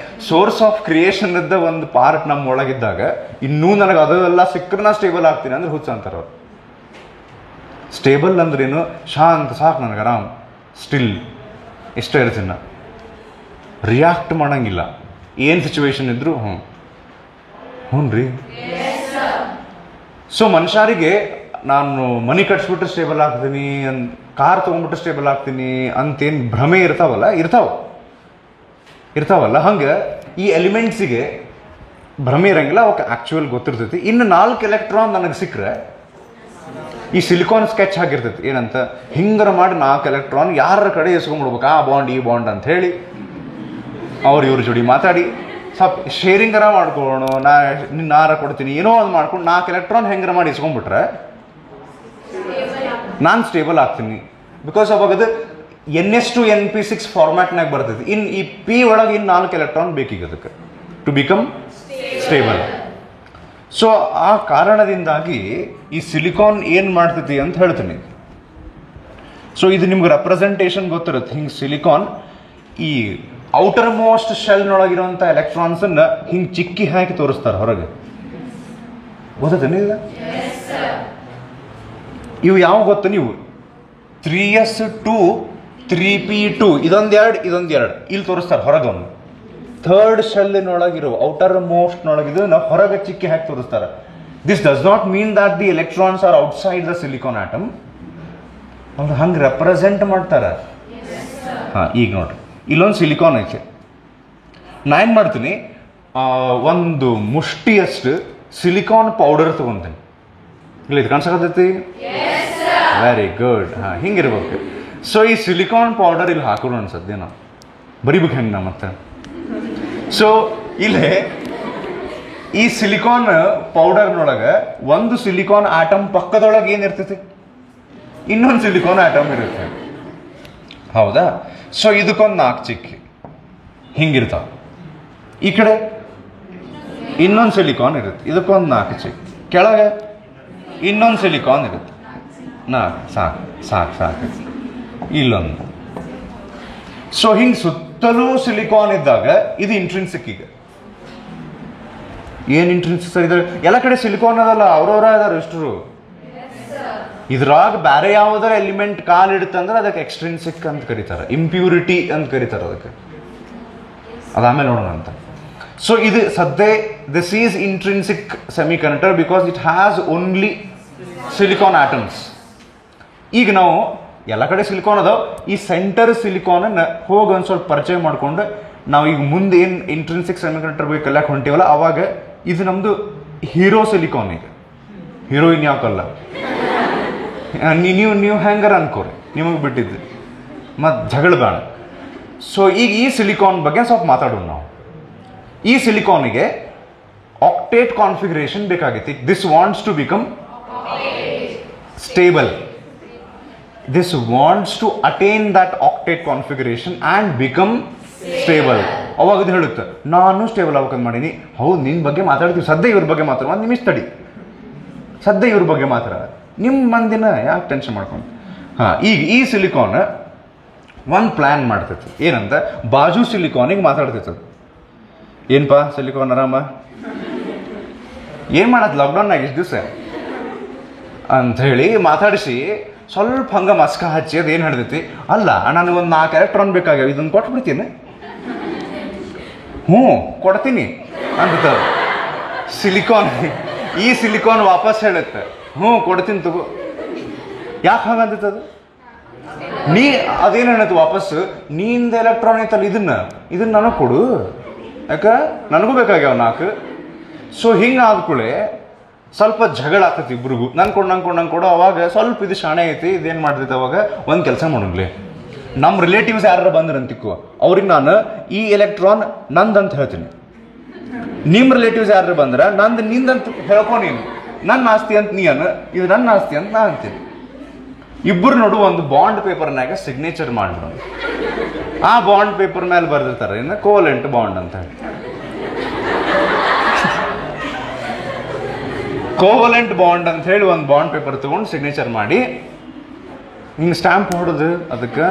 ಸೋರ್ಸ್ ಆಫ್ ಕ್ರಿಯೇಷನ್ದ ಒಂದು ಪಾರ್ಟ್ ನಮ್ಮ ಒಳಗಿದ್ದಾಗ ಇನ್ನೂ ನನಗೆ ಅದೆಲ್ಲ ಸಿಕ್ಕರೆ ನಾ ಸ್ಟೇಬಲ್ ಆಗ್ತೀನಿ ಅಂದ್ರೆ ಹುಚ್ಚ ಅಂತಾರೆ ಅವ್ರು. ಸ್ಟೇಬಲ್ ಅಂದ್ರೇನು? ಶಾಂತ, ಸಾಕು ನನಗೆ ಆರಾಮ್, ಸ್ಟಿಲ್ ಇಷ್ಟ ಇರ್ತೀನಿ ನಾ, ರಿಯಾಕ್ಟ್ ಮಾಡೋಂಗಿಲ್ಲ. ಏನು ಸಿಚುವೇಶನ್ ಇದ್ರು ಹ್ಞೂ ರೀ. ಸೊ ಮನುಷ್ಯರಿಗೆ ನಾನು ಮನಿ ಕಟ್ಸ್ಬಿಟ್ರೆ ಸ್ಟೇಬಲ್ ಆಗ್ತೀನಿ, ಕಾರ್ ತೊಗೊಂಡ್ಬಿಟ್ರೆ ಸ್ಟೇಬಲ್ ಆಗ್ತೀನಿ ಅಂತೇನು ಭ್ರಮೆ ಇರ್ತಾವಲ್ಲ, ಹಂಗೆ ಈ ಎಲಿಮೆಂಟ್ಸಿಗೆ ಭ್ರಮೆ ಇರಂಗಿಲ್ಲ, ಅವಕ್ಕೆ ಆ್ಯಕ್ಚುಯಲ್ ಗೊತ್ತಿರ್ತೈತಿ. ಇನ್ನು 4 ಎಲೆಕ್ಟ್ರಾನ್ ನನಗೆ ಸಿಕ್ಕರೆ ಈ ಸಿಲಿಕಾನ್ ಸ್ಕೆಚ್ ಆಗಿರ್ತೈತಿ ಏನಂತ, ಹಿಂಗಾರ ಮಾಡಿ 4 ಎಲೆಕ್ಟ್ರಾನ್ ಯಾರ ಕಡೆ ಎಸ್ಕೊಂಡ್ಬಿಡ್ಬೇಕು, ಆ ಬಾಂಡ್ ಈ ಬಾಂಡ್ ಅಂತ ಹೇಳಿ ಅವ್ರು ಇವ್ರ ಜೋಡಿ ಮಾತಾಡಿ ಸ್ವಲ್ಪ ಶೇರಿಂಗರ ಮಾಡ್ಕೊಳ್ಳೋಣ, ನಾರ ಕೊಡ್ತೀನಿ ಏನೋ ಒಂದು ಮಾಡ್ಕೊಂಡು 4 ಎಲೆಕ್ಟ್ರಾನ್ ಹೆಂಗಾರ ಮಾಡಿ ಇಸ್ಕೊಂಡ್ಬಿಟ್ರೆ ನಾನು ಸ್ಟೇಬಲ್ ಆಗ್ತೀನಿ. ಬಿಕಾಸ್ ಅವಾಗ ಅದು NS2 NP6 ಫಾರ್ಮ್ಯಾಟ್ನಾಗ ಬರ್ತೈತಿ. ಇನ್ನು ಈ ಪಿ ಒಳಗೆ ಇನ್ನು 4 ಎಲೆಕ್ಟ್ರಾನ್ ಬೇಕೀಗ ಅದಕ್ಕೆ ಟು ಬಿಕಮ್ ಸ್ಟೇಬಲ್. ಸೊ ಆ ಕಾರಣದಿಂದಾಗಿ ಈ ಸಿಲಿಕಾನ್ ಏನು ಮಾಡ್ತೈತಿ ಅಂತ ಹೇಳ್ತೀನಿ. ಸೊ ಇದು ನಿಮ್ಗೆ ರೆಪ್ರೆಸೆಂಟೇಷನ್ ಗೊತ್ತಿರುತ್ತೆ. ಹಿಂಗೆ ಸಿಲಿಕಾನ್ ಈ ಔಟರ್ ಮೋಸ್ಟ್ ಶೆಲ್ನೊಳಗಿರುವಂಥ ಎಲೆಕ್ಟ್ರಾನ್ಸನ್ನು ಹಿಂಗೆ ಚಿಕ್ಕಿ ಹಾಕಿ ತೋರಿಸ್ತಾರೆ ಹೊರಗೆ, ಗೊತ್ತೇನಿಲ್ಲ? ಇವು ಯಾವ ಗೊತ್ತು ನೀವು? 3s2 3p2 ಇದೊಂದು 2 ಇಲ್ಲಿ ತೋರಿಸ್ತಾರೆ ಹೊರಗೆ. ಒಂದು ಥರ್ಡ್ ಶೆಲ್ಲಿನೊಳಗಿರೋ ಔಟರ್ ಮೋಸ್ಟ್ನೊಳಗಿದು ನಾವು ಹೊರಗೆ ಚಿಕ್ಕಿ ಹಾಕಿ ತೋರಿಸ್ತಾರೆ. This does not mean that the electrons R outside the silicon atom. ಅವ್ರು ಹಂಗೆ ರೆಪ್ರೆಸೆಂಟ್ ಮಾಡ್ತಾರೆ. ಹಾಂ, ಈಗ ನೋಡ್ರಿ, ಇಲ್ಲೊಂದು ಸಿಲಿಕಾನ್ ಐತೆ. ನಾನು ಏನು ಮಾಡ್ತೀನಿ, ಒಂದು ಮುಷ್ಟಿಯಷ್ಟು ಸಿಲಿಕಾನ್ ಪೌಡರ್ ತೊಗೊತೀನಿ. ಇಲ್ಲ ಇದು ಕಾಣಿಸಕತ್ತೈತಿ? Very good. ಹಾಂ, ಹಿಂಗಿರ್ಬೇಕು. ಸೊ ಈ ಸಿಲಿಕಾನ್ ಪೌಡರ್ ಇಲ್ಲಿ ಹಾಕೋಣ ಅನ್ಸದ್ದೆ, ನಾವು ಬರಿಬೇಕು ಹೆಂಗೆ ನಾ ಮತ್ತೆ. ಸೊ ಇಲ್ಲೇ ಈ ಸಿಲಿಕಾನ್ ಪೌಡರ್ನೊಳಗೆ ಒಂದು ಸಿಲಿಕಾನ್ ಆಟಮ್ ಪಕ್ಕದೊಳಗೆ ಏನಿರ್ತೈತಿ, ಇನ್ನೊಂದು ಸಿಲಿಕಾನ್ ಆಟಮ್ ಇರುತ್ತೆ, ಹೌದಾ? ಸೊ ಇದಕ್ಕೊಂದು 4 ಚಿಕ್ಕಿ ಹಿಂಗಿರ್ತಾವೆ. ಈ ಕಡೆ ಇನ್ನೊಂದು ಸಿಲಿಕಾನ್ ಇರುತ್ತೆ, ಇದಕ್ಕೊಂದು 4 ಚಿಪ್, ಕೆಳಗೆ ಇನ್ನೊಂದು ಸಿಲಿಕಾನ್ ಇರುತ್ತೆ, 4 ಸಾಕು ಇಲ್ಲೊಂದು. ಸೊ ಹಿಂಗೆ ಸುತ್ತಲೂ ಸಿಲಿಕಾನ್ ಇದ್ದಾಗ ಇದು ಇಂಟ್ರಿನ್ಸಿಕ್. ಈಗ ಏನು ಇಂಟ್ರಿನ್ಸಿಕ್ ಸರ್ ಇದ್ರೆ ಎಲ್ಲ ಕಡೆ ಸಿಲಿಕಾನ್ ಅದಲ್ಲ, ಅವ್ರವ್ರ ಅದಾರ ಇಷ್ಟರು. ಇದ್ರಾಗ ಬೇರೆ ಯಾವುದರ ಎಲಿಮೆಂಟ್ ಕಾಲಿಡುತ್ತಂದ್ರೆ ಅದಕ್ಕೆ ಎಕ್ಸ್ಟ್ರಿನ್ಸಿಕ್ ಅಂತ ಕರೀತಾರೆ, ಇಂಪ್ಯೂರಿಟಿ ಅಂತ ಕರೀತಾರೆ ಅದಕ್ಕೆ. ಅದಾದ್ಮೇಲೆ ನೋಡೋಣ ಅಂತ. ಸೊ ಇದು ಸದ್ಯ this is intrinsic semi conductor because it has only silicon atoms. ಈಗ ನಾವು ಎಲ್ಲ ಕಡೆ ಸಿಲಿಕಾನ್ ಅದಾವ, ಈ ಸೆಂಟರ್ ಸಿಲಿಕಾನನ್ನು ಹೋಗಿ ಒಂದು ಸ್ವಲ್ಪ ಪರಿಚಯ ಮಾಡಿಕೊಂಡು ನಾವು ಈಗ ಮುಂದೆ ಏನು ಇಂಟ್ರಿನ್ಸಿಕ್ ಸೆಮಿ ಕಂಡಕ್ಟರ್ ಬಗ್ಗೆ ಕಲಿಯಕ್ಕೆ ಹೊಂಟೀವಲ್ಲ, ಅವಾಗ ಇದು ನಮ್ಮದು ಹೀರೋ ಸಿಲಿಕಾನ್. ಈಗ ಹೀರೋಯಿನ್ ಯಾಕಲ್ಲ, ನೀವು ಹೆಂಗಾರ ಅನ್ಕೋರಿ, ನಿಮಗೆ ಬಿಟ್ಟಿದ್ದು ಮತ್ತು ಜಗಳ ಬೇಡ. ಸೊ ಈಗ ಈ ಸಿಲಿಕಾನ್ ಬಗ್ಗೆ ಸ್ವಲ್ಪ ಮಾತಾಡೋಣ ನಾವು. ಈ ಸಿಲಿಕಾನಿಗೆ ಆಕ್ಟೇಟ್ ಕಾನ್ಫಿಗರೇಷನ್ ಬೇಕಾಗಿತ್ತು. This wants to become stable. This wants to attain that octet configuration and become stable. ಅವಾಗ ಇದು ಹೇಳುತ್ತೆ ನಾನು ಸ್ಟೇಬಲ್ ಆಗ್ಬೇಕಂತ ಮಾಡೀನಿ. ಹೌದು, ನಿನ್ನ ಬಗ್ಗೆ ಮಾತಾಡ್ತೀವಿ, ಸದ್ಯ ಇವ್ರ ಬಗ್ಗೆ ಮಾತಾಡೋ, ಒಂದು ನಿಮಿಷ ತಡಿ, ಸದ್ಯ ಇವ್ರ ಬಗ್ಗೆ ಮಾತಾಡ, ನಿಮ್ಮ ಮಂದಿನ ಯಾಕೆ ಟೆನ್ಷನ್ ಮಾಡ್ಕೊಂಡು. ಈಗ ಈ ಸಿಲಿಕಾನ್ ಒಂದು ಪ್ಲ್ಯಾನ್ ಮಾಡ್ತೈತಿ. ಏನಂತ ಬಾಜು ಸಿಲಿಕಾನಿಗೆ ಮಾತಾಡ್ತೈತದ, ಏನಪ್ಪಾ ಸಿಲಿಕಾನ್ ಆರಾಮ, ಏನು ಮಾಡತ್ತೆ ಲಾಕ್ಡೌನ್ನಾಗ ಇಷ್ಟು ದಿವಸ ಅಂಥೇಳಿ ಮಾತಾಡಿಸಿ ಸ್ವಲ್ಪ ಹಂಗೆ ಮಸ್ಕ ಹಚ್ಚಿ ಅದು ಏನು ಹೇಳ್ತೈತಿ, ಅಲ್ಲ ನನಗೊಂದು 4 ಎಲೆಕ್ಟ್ರಾನ್ ಬೇಕಾಗ್ಯಾವ, ಇದನ್ನು ಕೊಟ್ಬಿಡ್ತೀನಿ. ಕೊಡ್ತೀನಿ ಅಂತ ಸಿಲಿಕಾನ್. ಈ ಸಿಲಿಕಾನ್ ವಾಪಸ್ ಹೇಳುತ್ತೆ, ಕೊಡ್ತೀನಿ ತಗೋ. ಯಾಕೆ ಹಂಗಂತೈತದು? ಅದೇನು ಹೇಳತ್ತೆ ವಾಪಸ್, ನಿಂದ ಎಲೆಕ್ಟ್ರಾನ್ ಐತಲ್ಲ ಇದನ್ನ ನನಗೆ ಕೊಡು, ಯಾಕೆ ನನಗೂ ಬೇಕಾಗ್ಯಾವ 4. ಸೊ ಹಿಂಗೆ ಆದ್ಕೂಳೆ ಸ್ವಲ್ಪ ಜಗಳ ಆಗ್ತೈತಿ ಇಬ್ರಿಗೂ, ನಂಗೆ ಕೊಡು. ಅವಾಗ ಸ್ವಲ್ಪ ಇದು ಶಾಣೆ ಐತಿ, ಇದೇನು ಮಾಡ್ತೈತೆ ಅವಾಗ ಒಂದು ಕೆಲಸ ಮಾಡೋಗ್ಲಿ, ನಮ್ಮ ರಿಲೇಟಿವ್ಸ್ ಯಾರು ಬಂದ್ರೆ ಅಂತಿಕ್ಕೋ, ಅವ್ರಿಗೆ ನಾನು ಈ ಎಲೆಕ್ಟ್ರಾನ್ ನಂದಂತ ಹೇಳ್ತೀನಿ, ನಿಮ್ಮ ರಿಲೇಟಿವ್ಸ್ ಯಾರು ಬಂದ್ರೆ ನಂದು ನಿಂದಂತ ಹೇಳ್ಕೊ, ನೀನು ನನ್ನ ಆಸ್ತಿ ಅಂತ ನೀ ಇದು ನನ್ನ ಆಸ್ತಿ ಅಂತ ನಾ ಅಂತೀನಿ. ಇಬ್ಬರು ನೋಡು ಒಂದು ಬಾಂಡ್ ಪೇಪರ್ನಾಗ ಸಿಗ್ನೇಚರ್ ಮಾಡಿದ್ರು. ಆ ಬಾಂಡ್ ಪೇಪರ್ ಮೇಲೆ ಬರ್ದಿರ್ತಾರೆ ಇನ್ನು ಕೋವೆಲೆಂಟ್ ಬಾಂಡ್ ಅಂತ ಹೇಳಿ. ಕೋವಲೆಂಟ್ ಬಾಂಡ್ ಅಂತ ಹೇಳಿ ಒಂದು ಬಾಂಡ್ ಪೇಪರ್ ತಗೊಂಡು ಸಿಗ್ನೇಚರ್ ಮಾಡಿ ಹಿಂಗೆ ಸ್ಟ್ಯಾಂಪ್ ಹೊಡೆದು ಅದಕ್ಕೆ.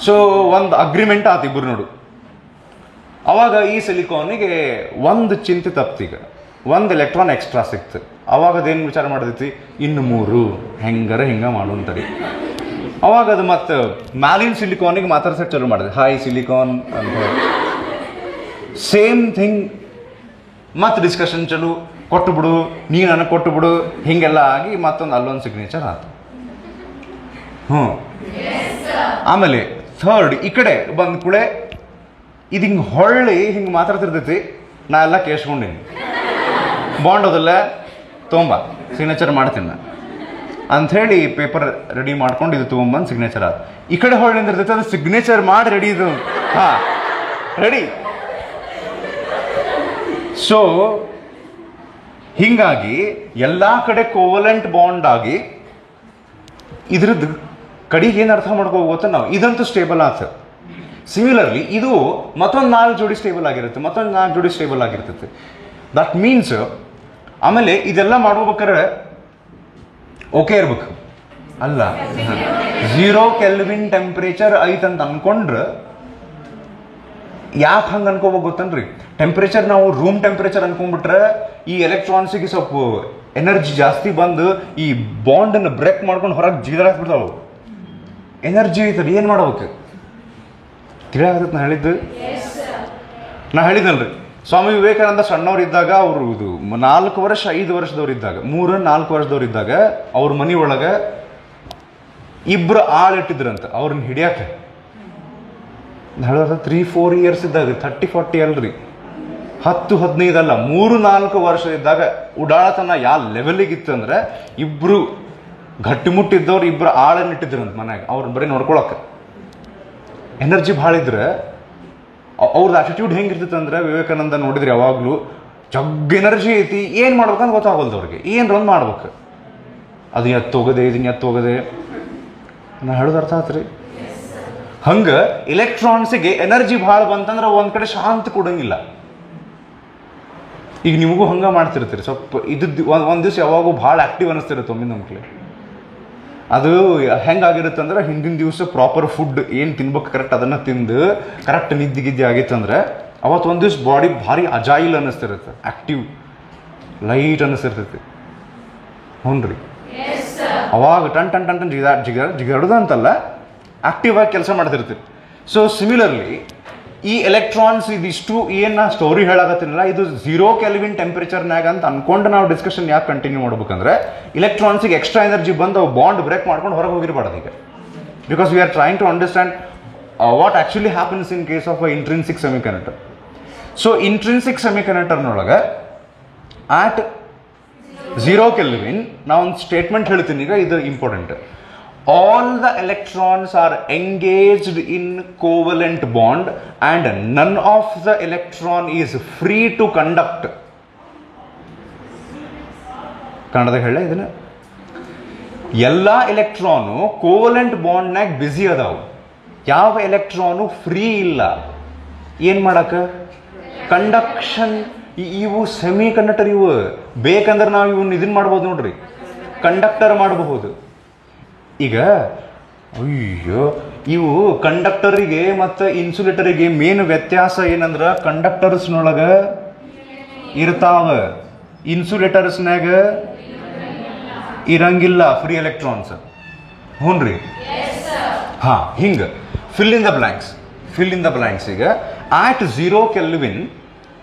ಸೊ ಒಂದು ಅಗ್ರಿಮೆಂಟ್ ಆತು ಇಬ್ಬರು ನೋಡು. ಅವಾಗ ಈ ಸಿಲಿಕಾನಿಗೆ ಒಂದು ಚಿಂತೆ ತಪ್ತೀಗ, ಒಂದು ಎಲೆಕ್ಟ್ರಾನ್ ಎಕ್ಸ್ಟ್ರಾ ಸಿಕ್ತು. ಅವಾಗ ಅದೇನು ವಿಚಾರ ಮಾಡಿದೈತಿ, ಇನ್ನು 3 ಹೆಂಗಾರ ಹಿಂಗೆ ಮಾಡೋಂತರಿ. ಅವಾಗ ಅದು ಮತ್ತು ಮ್ಯಾಲಿನ ಸಿಲಿಕಾನಿಗೆ ಮಾತಾಡ್ಸಕ್ಕೆ ಚಾಲು ಮಾಡಿದೆ, ಹಾಯ್ ಸಿಲಿಕಾನ್ ಅಂತ ಹೇಳಿ. ಸೇಮ್ ಥಿಂಗ್ ಮತ್ತು ಡಿಸ್ಕಷನ್ ಚಲು, ಕೊಟ್ಟು ಬಿಡು, ನೀ ನನಗೆ ಕೊಟ್ಟು ಬಿಡು, ಹೀಗೆಲ್ಲ ಆಗಿ ಮತ್ತೊಂದು ಅಲ್ಲೊಂದು ಸಿಗ್ನೇಚರ್ ಆಯ್ತು. ಆಮೇಲೆ ಥರ್ಡ್ ಈ ಕಡೆ ಬಂದ ಕೂಳೆ ಇದು ಹಿಂಗೆ ಹೊಳ್ಳಿ ಹಿಂಗೆ ಮಾತಾಡ್ತಿರ್ತೈತಿ. ನಾ ಎಲ್ಲ ಕೇಳಿಸ್ಕೊಂಡೀನಿ, ಬಾಂಡ್ ಅದಲ್ಲ ತೊಗೊಂಬ ಸಿಗ್ನೇಚರ್ ಮಾಡ್ತೀನಿ ನಾ ಅಂಥೇಳಿ ಪೇಪರ್ ರೆಡಿ ಮಾಡ್ಕೊಂಡು ಇದು ತೊಗೊಂಬಂದು ಸಿಗ್ನೇಚರ್ ಆದ. ಈ ಕಡೆ ಹೊಳ್ಳಿ ನಿಂದಿರ್ತೈತೆ, ಅದು ಸಿಗ್ನೇಚರ್ ಮಾಡಿ ರೆಡಿ, ಇದು ರೆಡಿ. ಸೊ ಹೀಗಾಗಿ ಎಲ್ಲ ಕಡೆ ಕೋವಲೆಂಟ್ ಬಾಂಡ್ ಆಗಿ ಇದ್ರದ್ದು ಕಡೆಗೆ ಏನು ಅರ್ಥ ಮಾಡ್ಕೋಬೇಕು ನಾವು, ಇದಂತೂ ಸ್ಟೇಬಲ್ ಆಗ್ತದೆ. ಸಿಮಿಲರ್ಲಿ ಇದು ಮತ್ತೊಂದು 4 ಜೋಡಿ ಸ್ಟೇಬಲ್ ಆಗಿರುತ್ತೆ, ಮತ್ತೊಂದು 4 ಜೋಡಿ ಸ್ಟೇಬಲ್ ಆಗಿರ್ತೈತೆ. ದಟ್ ಮೀನ್ಸ್ ಆಮೇಲೆ ಇದೆಲ್ಲ ಮಾಡ್ಬೇಕಾದ್ರೆ ಓಕೆ ಇರ್ಬೇಕು, ಅಲ್ಲ 0 ಕೆಲ್ವಿನ್ ಟೆಂಪ್ರೇಚರ್ ಐತಂತ ಅನ್ಕೊಂಡ್ರೆ ಯಾಕೆ ಹಂಗೆ ಅನ್ಕೋಬೇಕು ಗೊತ್ತನ್ರಿ. ಟೆಂಪ್ರೇಚರ್ ನಾವು ರೂಮ್ ಟೆಂಪ್ರೇಚರ್ ಅನ್ಕೊಂಡ್ಬಿಟ್ರೆ ಈ ಎಲೆಕ್ಟ್ರಾನ್ಸಿಗೆ ಸ್ವಲ್ಪ ಎನರ್ಜಿ ಜಾಸ್ತಿ ಬಂದು ಈ ಬಾಂಡನ್ನು ಬ್ರೇಕ್ ಮಾಡ್ಕೊಂಡು ಹೊರಗೆ ಜಿಗಿದಾಕ್ಬಿಡ್ತಾವೆ. ಎನರ್ಜಿ ಐತಲ್ಲ, ಏನು ಮಾಡ್ಬೇಕು ತಿಳಿಯಾಗತ್ತೆ. ನಾ ಹೇಳಿದ್ನಲ್ರಿ, ಸ್ವಾಮಿ ವಿವೇಕಾನಂದ ಸಣ್ಣವ್ರು ಇದ್ದಾಗ ಅವರು ಇದು 4 ವರ್ಷ 5 ವರ್ಷದವ್ರು ಇದ್ದಾಗ 3-4 ವರ್ಷದವ್ರು ಇದ್ದಾಗ ಅವ್ರ ಮನೆ ಒಳಗೆ 2 ಆಳು ಇಟ್ಟಿದ್ರಂತ ಅವ್ರನ್ನ ಹಿಡಿಯಾಕೆ. ಹೇಳಿದ್ರೆ 3-4 ಇಯರ್ಸ್ ಇದ್ದಾಗ 30-40 ಅಲ್ರಿ, 10-15 ಅಲ್ಲ, 3-4 ವರ್ಷ ಇದ್ದಾಗ ಉಡಾಳತನ ಯಾವ ಲೆವೆಲಿಗಿತ್ತು ಅಂದ್ರೆ 2 ಗಟ್ಟಿಮುಟ್ಟಿದ್ದವ್ರು 2 ಆಳನ್ನ ಇಟ್ಟಿದ್ರಂತ ಮನ್ಯಾಗ, ಅವ್ರನ್ನ ಬರೀ ನೋಡ್ಕೊಳಕ್ಕೆ. ಎನರ್ಜಿ ಭಾಳ ಇದ್ರೆ ಅವ್ರದ್ದು ಆಟಿಟ್ಯೂಡ್ ಹೆಂಗಿರ್ತೈತೆ ಅಂದ್ರೆ, ವಿವೇಕಾನಂದ ನೋಡಿದ್ರೆ ಯಾವಾಗಲೂ ಜಗ್ ಎನರ್ಜಿ ಐತಿ, ಏನು ಮಾಡ್ಬೇಕಂತ ಗೊತ್ತಾಗಲ್ದು ಅವ್ರಿಗೆ, ಏನರ ಒಂದು ಮಾಡ್ಬೇಕು. ಅದು ಎತ್ತೋಗದೆ ಇದನ್ನ ಎತ್ತೋಗದೆ. ನಾ ಹೇಳೋದು ಅರ್ಥ ಆತ್ರಿ. ಹಂಗೆ ಇಲೆಕ್ಟ್ರಾನ್ಸಿಗೆ ಎನರ್ಜಿ ಭಾಳ ಬಂತಂದ್ರೆ ಒಂದು ಕಡೆ ಶಾಂತಿ ಕೊಡಂಗಿಲ್ಲ. ಈಗ ನಿಮಗೂ ಹಂಗೆ ಮಾಡ್ತಿರ್ತೀರಿ, ಸ್ವಲ್ಪ ಇದ್ದು ಒಂದು ದಿವಸ ಯಾವಾಗೂ ಭಾಳ ಆ್ಯಕ್ಟಿವ್ ಅನ್ನಿಸ್ತಿರುತ್ತೆ ಒಮ್ಮಿಂದ ಒಮ್ಮಿಗೆ. ಅದು ಹೆಂಗಾಗಿರುತ್ತೆ ಅಂದ್ರೆ ಹಿಂದಿನ ದಿವಸ ಪ್ರಾಪರ್ ಫುಡ್ ಏನು ತಿನ್ಬೇಕು ಕರೆಕ್ಟ್ ಅದನ್ನು ತಿಂದು ಕರೆಕ್ಟ್ ನಿದ್ದೆ ಆಗಿತ್ತಂದ್ರೆ ಅವತ್ತು ಒಂದು ದಿವ್ಸ ಬಾಡಿ ಭಾರಿ ಅಜಾಯಿಲ್ ಅನ್ನಿಸ್ತಿರುತ್ತೆ, ಆ್ಯಕ್ಟಿವ್ ಲೈಟ್ ಅನ್ನಿಸ್ತಿರ್ತೈತಿ. ಹ್ಞೂ ರೀ, ಅವಾಗ ಟನ್ ಟನ್ ಟನ್ ಟನ್ ಜಿಗಾಡೋದು ಅಂತಲ್ಲ, ಆಕ್ಟಿವ್ ಆಗಿ ಕೆಲಸ ಮಾಡ್ತಿರ್ತೀವಿ. ಸೊ ಸಿಮಿಲರ್ಲಿ ಈ ಎಲೆಕ್ಟ್ರಾನ್ಸ್ ಇದಿಷ್ಟು ಏನು ನಾ ಸ್ಟೋರಿ ಹೇಳಾಕತ್ತೀನಲ್ಲ, ಇದು 0 ಕೆಲ್ವಿನ್ ಟೆಂಪರೇಚರ್ನಾಗ ಅಂತ ಅನ್ಕೊಂಡು ನಾವು ಡಿಸ್ಕಷನ್ ಯಾಕೆ ಕಂಟಿನ್ಯೂ ಮಾಡ್ಬೇಕಂದ್ರೆ ಇಲೆಕ್ಟ್ರಾನ್ಸಿಗೆ ಎಕ್ಸ್ಟ್ರಾ ಎನರ್ಜಿ ಬಂದು ಅವು ಬಾಂಡ್ ಬ್ರೇಕ್ ಮಾಡ್ಕೊಂಡು ಹೊರಗೆ ಹೋಗಿರಬಾರ್ದು ಈಗ. Because we are trying to understand what actually happens in case of a intrinsic semiconductor. So intrinsic ಸೆಮಿಕಂಡಕ್ಟರ್ನೊಳಗೆ ಆಟ್ 0 ಕೆಲ್ವಿನ್ ನಾ ಒಂದು ಸ್ಟೇಟ್ಮೆಂಟ್ ಹೇಳ್ತೀನಿ ಈಗ, ಇದು important. All the electrons are engaged in covalent bond and none of the electron is free to conduct. ಕನ್ನಡದಾಗ ಹೇಳ ಇದನ್ನ, ಎಲ್ಲ ಎಲೆಕ್ಟ್ರಾನು ಕೋವಲೆಂಟ್ ಬಾಂಡ್ನಾಗ ಬ್ಯುಸಿ ಅದಾವು, ಯಾವ ಎಲೆಕ್ಟ್ರಾನು ಫ್ರೀ ಇಲ್ಲ ಏನು ಮಾಡಕ ಕಂಡಕ್ಷನ್. ಇವು ಸೆಮಿ ಕಂಡಕ್ಟರ್, ಇವು ಬೇಕಂದ್ರೆ ನಾವು ಇವನ್ನ ಇದನ್ನ ಮಾಡ್ಬೋದು ನೋಡ್ರಿ, ಕಂಡಕ್ಟರ್ ಮಾಡಬಹುದು. ಈಗ ಅಯ್ಯೋ ಇವು ಕಂಡಕ್ಟರಿಗೆ ಮತ್ತು ಇನ್ಸುಲೇಟರಿಗೆ ಮೇನ್ ವ್ಯತ್ಯಾಸ ಏನಂದ್ರೆ ಕಂಡಕ್ಟರ್ಸ್ನೊಳಗೆ ಇರ್ತಾವ, ಇನ್ಸುಲೇಟರ್ಸ್ನಾಗ ಇರಂಗಿಲ್ಲ ಫ್ರೀ ಎಲೆಕ್ಟ್ರಾನ್ಸ್. ಹ್ಞೂ ರೀ, ಹಾಂ ಹಿಂಗೆ ಫಿಲ್ ಇನ್ ದ ಬ್ಲ್ಯಾಂಕ್ಸ್. ಈಗ at 0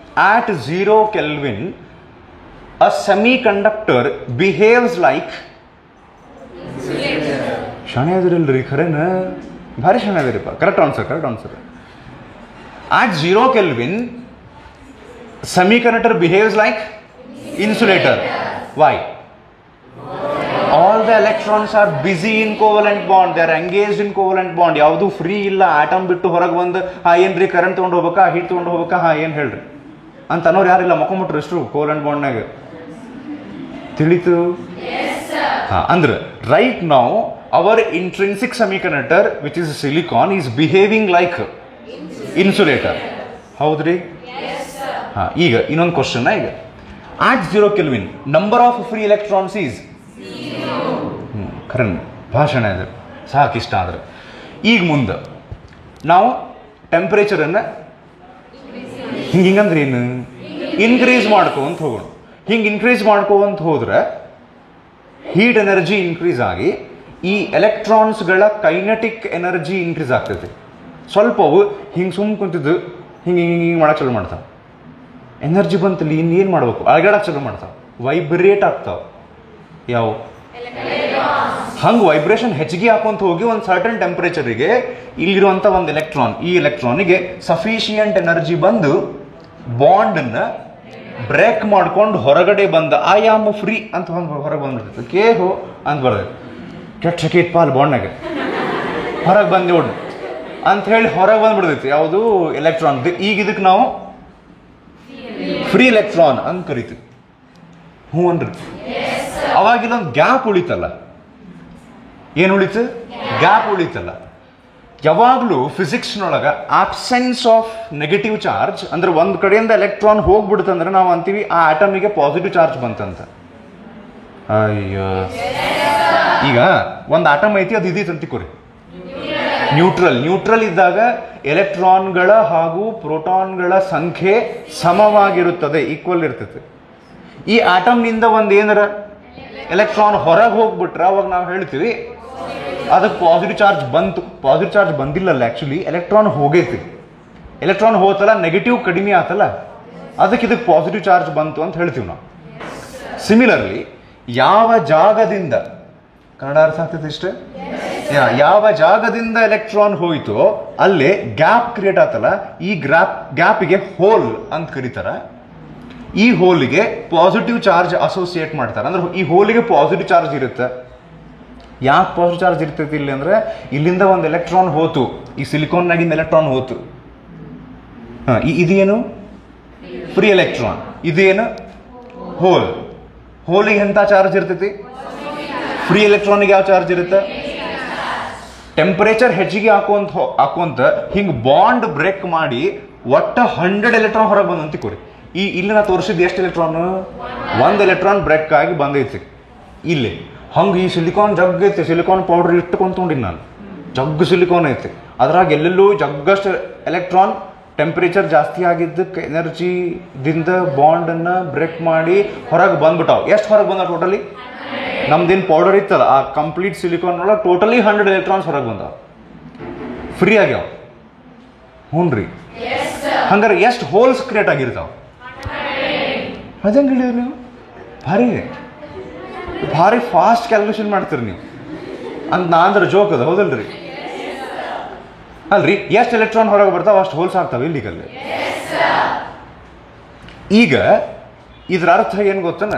kelvin a semi conductor behaves like, ಶಾಣೆ ಅದಿರಲ್ರಿ ಖರೇನ, ಭಾರಿ ಶಾಣೆ ಅದಿರಿಪ್ಪ, correct answer. At 0 kelvin semiconductor behaves like insulator. Why? All the electrons are busy in covalent bond, they are engaged in covalent bond. ಯಾವುದು free ಇಲ್ಲ, atom ಬಿಟ್ಟು ಹೊರಗೆ ಬಂದು ಏನ್ರಿ ಕರೆಂಟ್ ತೊಗೊಂಡು ಹೋಗ್ಬೇಕಾ, ಹೀಟ್ ತೊಗೊಂಡು ಹೋಗ್ಬೇಕಾ, ಏನು ಹೇಳ್ರಿ ಅಂತ ಅನ್ನೋರು ಯಾರಿಲ್ಲ, ಮಕ್ಕೊಂಬಿಟ್ರು ಎಷ್ಟು ಕೋವಲೆಂಟ್ ಬಾಂಡ್ನಾಗ. ತಿಳಿತು? ಹಾಂ, ಅಂದ್ರೆ ರೈಟ್ ನಾವು our intrinsic semiconductor which is silicon is behaving like insulator. ಹೌದ್ರಿ? ಹಾ, ಈಗ ಇನ್ನೊಂದು ಕ್ವಶನ್. ಈಗ at 0 kelvin number of free electrons is 0. ಖರನ್ ಭಾಷಣ ಇದೆ ಸಾಕಿಷ್ಟ. ಆದ್ರೆ ಈಗ ಮುಂದೆ ನಾವು ಟೆಂಪರೇಚರನ್ನು ಹಿಂಗಂದ್ರೆ ಏನು ಇನ್ಕ್ರೀಸ್ ಮಾಡ್ಕೊಂತ ಹೋಗೋಣ. ಹಿಂಗೆ ಇನ್ಕ್ರೀಸ್ ಮಾಡ್ಕೊಂತ ಹೋದ್ರೆ ಹೀಟ್ ಎನರ್ಜಿ ಇನ್ಕ್ರೀಸ್ ಆಗಿ ಈ ಎಲೆಕ್ಟ್ರಾನ್ಸ್ಗಳ ಕೈನೆಟಿಕ್ ಎನರ್ಜಿ ಇನ್ಕ್ರೀಸ್ ಆಗ್ತೈತಿ. ಸ್ವಲ್ಪ ಅವು ಹಿಂಗೆ ಸುಮ್ಮ ಕುಂತಿದ್ದು ಹಿಂಗೆ ಮಾಡಕ್ಕೆ ಚಾಲು ಮಾಡ್ತಾವೆ, ಎನರ್ಜಿ ಬಂತಲ್ಲಿ ಇನ್ನೇನು ಮಾಡ್ಬೇಕು, ಅಳಗಾಡಕ್ಕೆ ಚಾಲು ಮಾಡ್ತಾವೆ, ವೈಬ್ರೇಟ್ ಆಗ್ತಾವೆ. ಯಾವ ಹಂಗೆ ವೈಬ್ರೇಷನ್ ಹೆಚ್ಚಿಗೆ ಹಾಕೊಂತ ಹೋಗಿ ಒಂದು ಸರ್ಟನ್ ಟೆಂಪರೇಚರಿಗೆ ಇಲ್ಲಿರುವಂಥ ಒಂದು ಎಲೆಕ್ಟ್ರಾನ್, ಈ ಎಲೆಕ್ಟ್ರಾನಿಗೆ ಸಫಿಷಿಯಂಟ್ ಎನರ್ಜಿ ಬಂದು ಬಾಂಡನ್ನು ಬ್ರೇಕ್ ಮಾಡ್ಕೊಂಡು ಹೊರಗಡೆ ಬಂದ ಐ ಆಮ್ ಫ್ರೀ ಅಂತ ಹೊರಗೆ ಬಂದ್ಬಿಡ್ತೈತೆ. ಕೇಹೋ ಅಂತ ಬರ್ತೈತೆ, ಕೆಟ್ಟ ಶೆಕೆ ಇತ್ತು ಅಲ್ಲಿ ಬಾಂಡ್ನಾಗ, ಹೊರಗೆ ಬಂದು ನೋಡ್ರಿ ಅಂತ ಹೇಳಿ ಹೊರಗೆ ಬಂದ್ಬಿಡ್ತೈತಿ ಯಾವುದು ಎಲೆಕ್ಟ್ರಾನ್. ಈಗ ಇದಕ್ಕೆ ನಾವು ಫ್ರೀ ಎಲೆಕ್ಟ್ರಾನ್ ಅಂತ ಕರಿತೀವಿ. ಹ್ಞೂ ಅನ್ರಿ. ಅವಾಗ ಇಲ್ಲೊಂದು ಗ್ಯಾಪ್ ಉಳಿತಲ್ಲ, ಏನು ಉಳಿತು? ಗ್ಯಾಪ್ ಉಳಿತಲ್ಲ. ಯಾವಾಗಲೂ ಫಿಸಿಕ್ಸ್ನೊಳಗೆ ಆಬ್ಸೆನ್ಸ್ ಆಫ್ ನೆಗೆಟಿವ್ ಚಾರ್ಜ್ ಅಂದ್ರೆ ಒಂದು ಕಡೆಯಿಂದ ಎಲೆಕ್ಟ್ರಾನ್ ಹೋಗ್ಬಿಡುತ್ತಂದ್ರೆ ನಾವು ಅಂತೀವಿ ಆ ಆಟಮಿಗೆ ಪಾಸಿಟಿವ್ ಚಾರ್ಜ್ ಬಂತಂತ. ಅಯ್ಯೋ, ಈಗ ಒಂದು ಆಟಮ್ ಐತಿ, ಅದು ಇದೈತೆ ಅಂತಿಕೋರಿ ನ್ಯೂಟ್ರಲ್ ಇದ್ದಾಗ ಎಲೆಕ್ಟ್ರಾನ್ಗಳ ಹಾಗೂ ಪ್ರೋಟಾನ್ಗಳ ಸಂಖ್ಯೆ ಸಮವಾಗಿರುತ್ತದೆ, ಈಕ್ವಲ್ ಇರ್ತೈತೆ. ಈ ಆಟಮ್ನಿಂದ ಒಂದು ಏನಾರ ಎಲೆಕ್ಟ್ರಾನ್ ಹೊರಗೆ ಹೋಗ್ಬಿಟ್ರೆ ಅವಾಗ ನಾವು ಹೇಳ್ತೀವಿ ಅದಕ್ಕೆ ಪಾಸಿಟಿವ್ ಚಾರ್ಜ್ ಬಂತು. ಪಾಸಿಟಿವ್ ಚಾರ್ಜ್ ಬಂದಿಲ್ಲಲ್ಲ, ಆ್ಯಕ್ಚುಲಿ ಎಲೆಕ್ಟ್ರಾನ್ ಹೋಗೈತಿ. ಎಲೆಕ್ಟ್ರಾನ್ ಹೋತಲ್ಲ, ನೆಗೆಟಿವ್ ಕಡಿಮೆ ಆತಲ್ಲ, ಅದಕ್ಕೆ ಇದಕ್ಕೆ ಪಾಸಿಟಿವ್ ಚಾರ್ಜ್ ಬಂತು ಅಂತ ಹೇಳ್ತೀವಿ ನಾವು. ಸಿಮಿಲರ್ಲಿ ಯಾವ ಜಾಗದಿಂದ, ಕನ್ನಡ ಅರ್ಥ ಆಗ್ತೈತೆ ಇಷ್ಟೇ, ಯಾವ ಜಾಗದಿಂದ ಎಲೆಕ್ಟ್ರಾನ್ ಹೋಯ್ತೋ ಅಲ್ಲೇ ಗ್ಯಾಪ್ ಕ್ರಿಯೇಟ್ ಆತಲ್ಲ, ಈ ಗ್ಯಾಪಿಗೆ ಹೋಲ್ ಅಂತ ಕರೀತಾರ. ಈ ಹೋಲಿಗೆ ಪಾಸಿಟಿವ್ ಚಾರ್ಜ್ ಅಸೋಸಿಯೇಟ್ ಮಾಡ್ತಾರೆ. ಅಂದ್ರೆ ಈ ಹೋಲಿಗೆ ಪಾಸಿಟಿವ್ ಚಾರ್ಜ್ ಇರುತ್ತೆ. ಯಾಕೆ ಪಾಸಿಟಿವ್ ಚಾರ್ಜ್ ಇರ್ತೈತಿ ಇಲ್ಲಿ ಅಂದ್ರೆ ಇಲ್ಲಿಂದ ಒಂದು ಎಲೆಕ್ಟ್ರಾನ್ ಹೋತು, ಈ ಸಿಲಿಕಾನ್ನಾಗಿಂದ ಎಲೆಕ್ಟ್ರಾನ್ ಹೋತು. ಇದೇನು ಫ್ರೀ ಎಲೆಕ್ಟ್ರಾನ್, ಇದೇನು ಹೋಲ್. ಹೋಲಿಗೆ ಎಂಥ ಚಾರ್ಜ್ ಇರ್ತೈತಿ? ಫ್ರೀ ಎಲೆಕ್ಟ್ರಾನಿಗೆ ಯಾವ ಚಾರ್ಜ್ ಇರುತ್ತೆ? ಟೆಂಪರೇಚರ್ ಹೆಚ್ಚಿಗೆ ಹಾಕುವಂತ ಹಿಂಗೆ ಬಾಂಡ್ ಬ್ರೇಕ್ ಮಾಡಿ ಒಟ್ಟ 100 ಎಲೆಕ್ಟ್ರಾನ್ ಹೊರಗೆ ಬಂದು ಅಂತಿಕೋರಿ. ಇಲ್ಲಿ ನಾ ತೋರಿಸಿದ್ದು ಎಷ್ಟು ಎಲೆಕ್ಟ್ರಾನ್? 1 ಎಲೆಕ್ಟ್ರಾನ್ ಬ್ರೇಕ್ ಆಗಿ ಬಂದೈತಿ ಇಲ್ಲಿ. ಹಂಗೆ ಈ ಸಿಲಿಕಾನ್ ಜಗ್ ಐತಿ, ಸಿಲಿಕಾನ್ ಪೌಡರ್ ಇಟ್ಟುಕೊಂತೊಂಡಿನಿ ನಾನು, ಜಗ್ಗು ಸಿಲಿಕಾನ್ ಐತಿ, ಅದ್ರಾಗ ಎಲ್ಲೆಲ್ಲೂ ಜಗ್ಗಷ್ಟು ಎಲೆಕ್ಟ್ರಾನ್ ಟೆಂಪರೇಚರ್ ಜಾಸ್ತಿ ಆಗಿದ್ದಕ್ಕೆ ಎನರ್ಜಿದಿಂದ ಬಾಂಡನ್ನು ಬ್ರೇಕ್ ಮಾಡಿ ಹೊರಗೆ ಬಂದ್ಬಿಟ್ಟಾವ. ಎಷ್ಟು ಹೊರಗೆ ಬಂದ ಟೋಟಲಿ? ನಮ್ದೇನು ಪೌಡರ್ ಇತ್ತಲ್ಲ ಆ ಕಂಪ್ಲೀಟ್ ಸಿಲಿಕಾನ್ ಒಳಗೆ ಟೋಟಲಿ 100 ಎಲೆಕ್ಟ್ರಾನ್ಸ್ ಹೊರಗೆ ಬಂದಾವ, ಫ್ರೀ ಆಗ್ಯಾವ. ಹ್ಞೂ ರೀ. ಹಂಗಾರೆ ಎಷ್ಟು ಹೋಲ್ಸ್ ಕ್ರಿಯೇಟ್ ಆಗಿರ್ತಾವ? ಅದಂಗೆ ಹೇಳಿದ್ರಿ ನೀವು. ಭಾರಿ ಫಾಸ್ಟ್ ಕ್ಯಾಲ್ಕುಲೇಷನ್ ಮಾಡ್ತೀರಿ ನೀವು ಅಂತ ನಾ ಅಂದ್ರೆ ಜೋಕ್ ಅದ, ಹೌದಲ್ರಿ? ಅಲ್ರಿ, ಎಷ್ಟು ಎಲೆಕ್ಟ್ರಾನ್ ಹೊರಗೆ ಬರ್ತಾವ ಅಷ್ಟು ಹೋಲ್ಸ್ ಆಗ್ತಾವೆ ಇಲ್ಲಿಗಲ್ಲಿ. ಈಗ ಇದ್ರ ಅರ್ಥ ಏನು ಗೊತ್ತನ?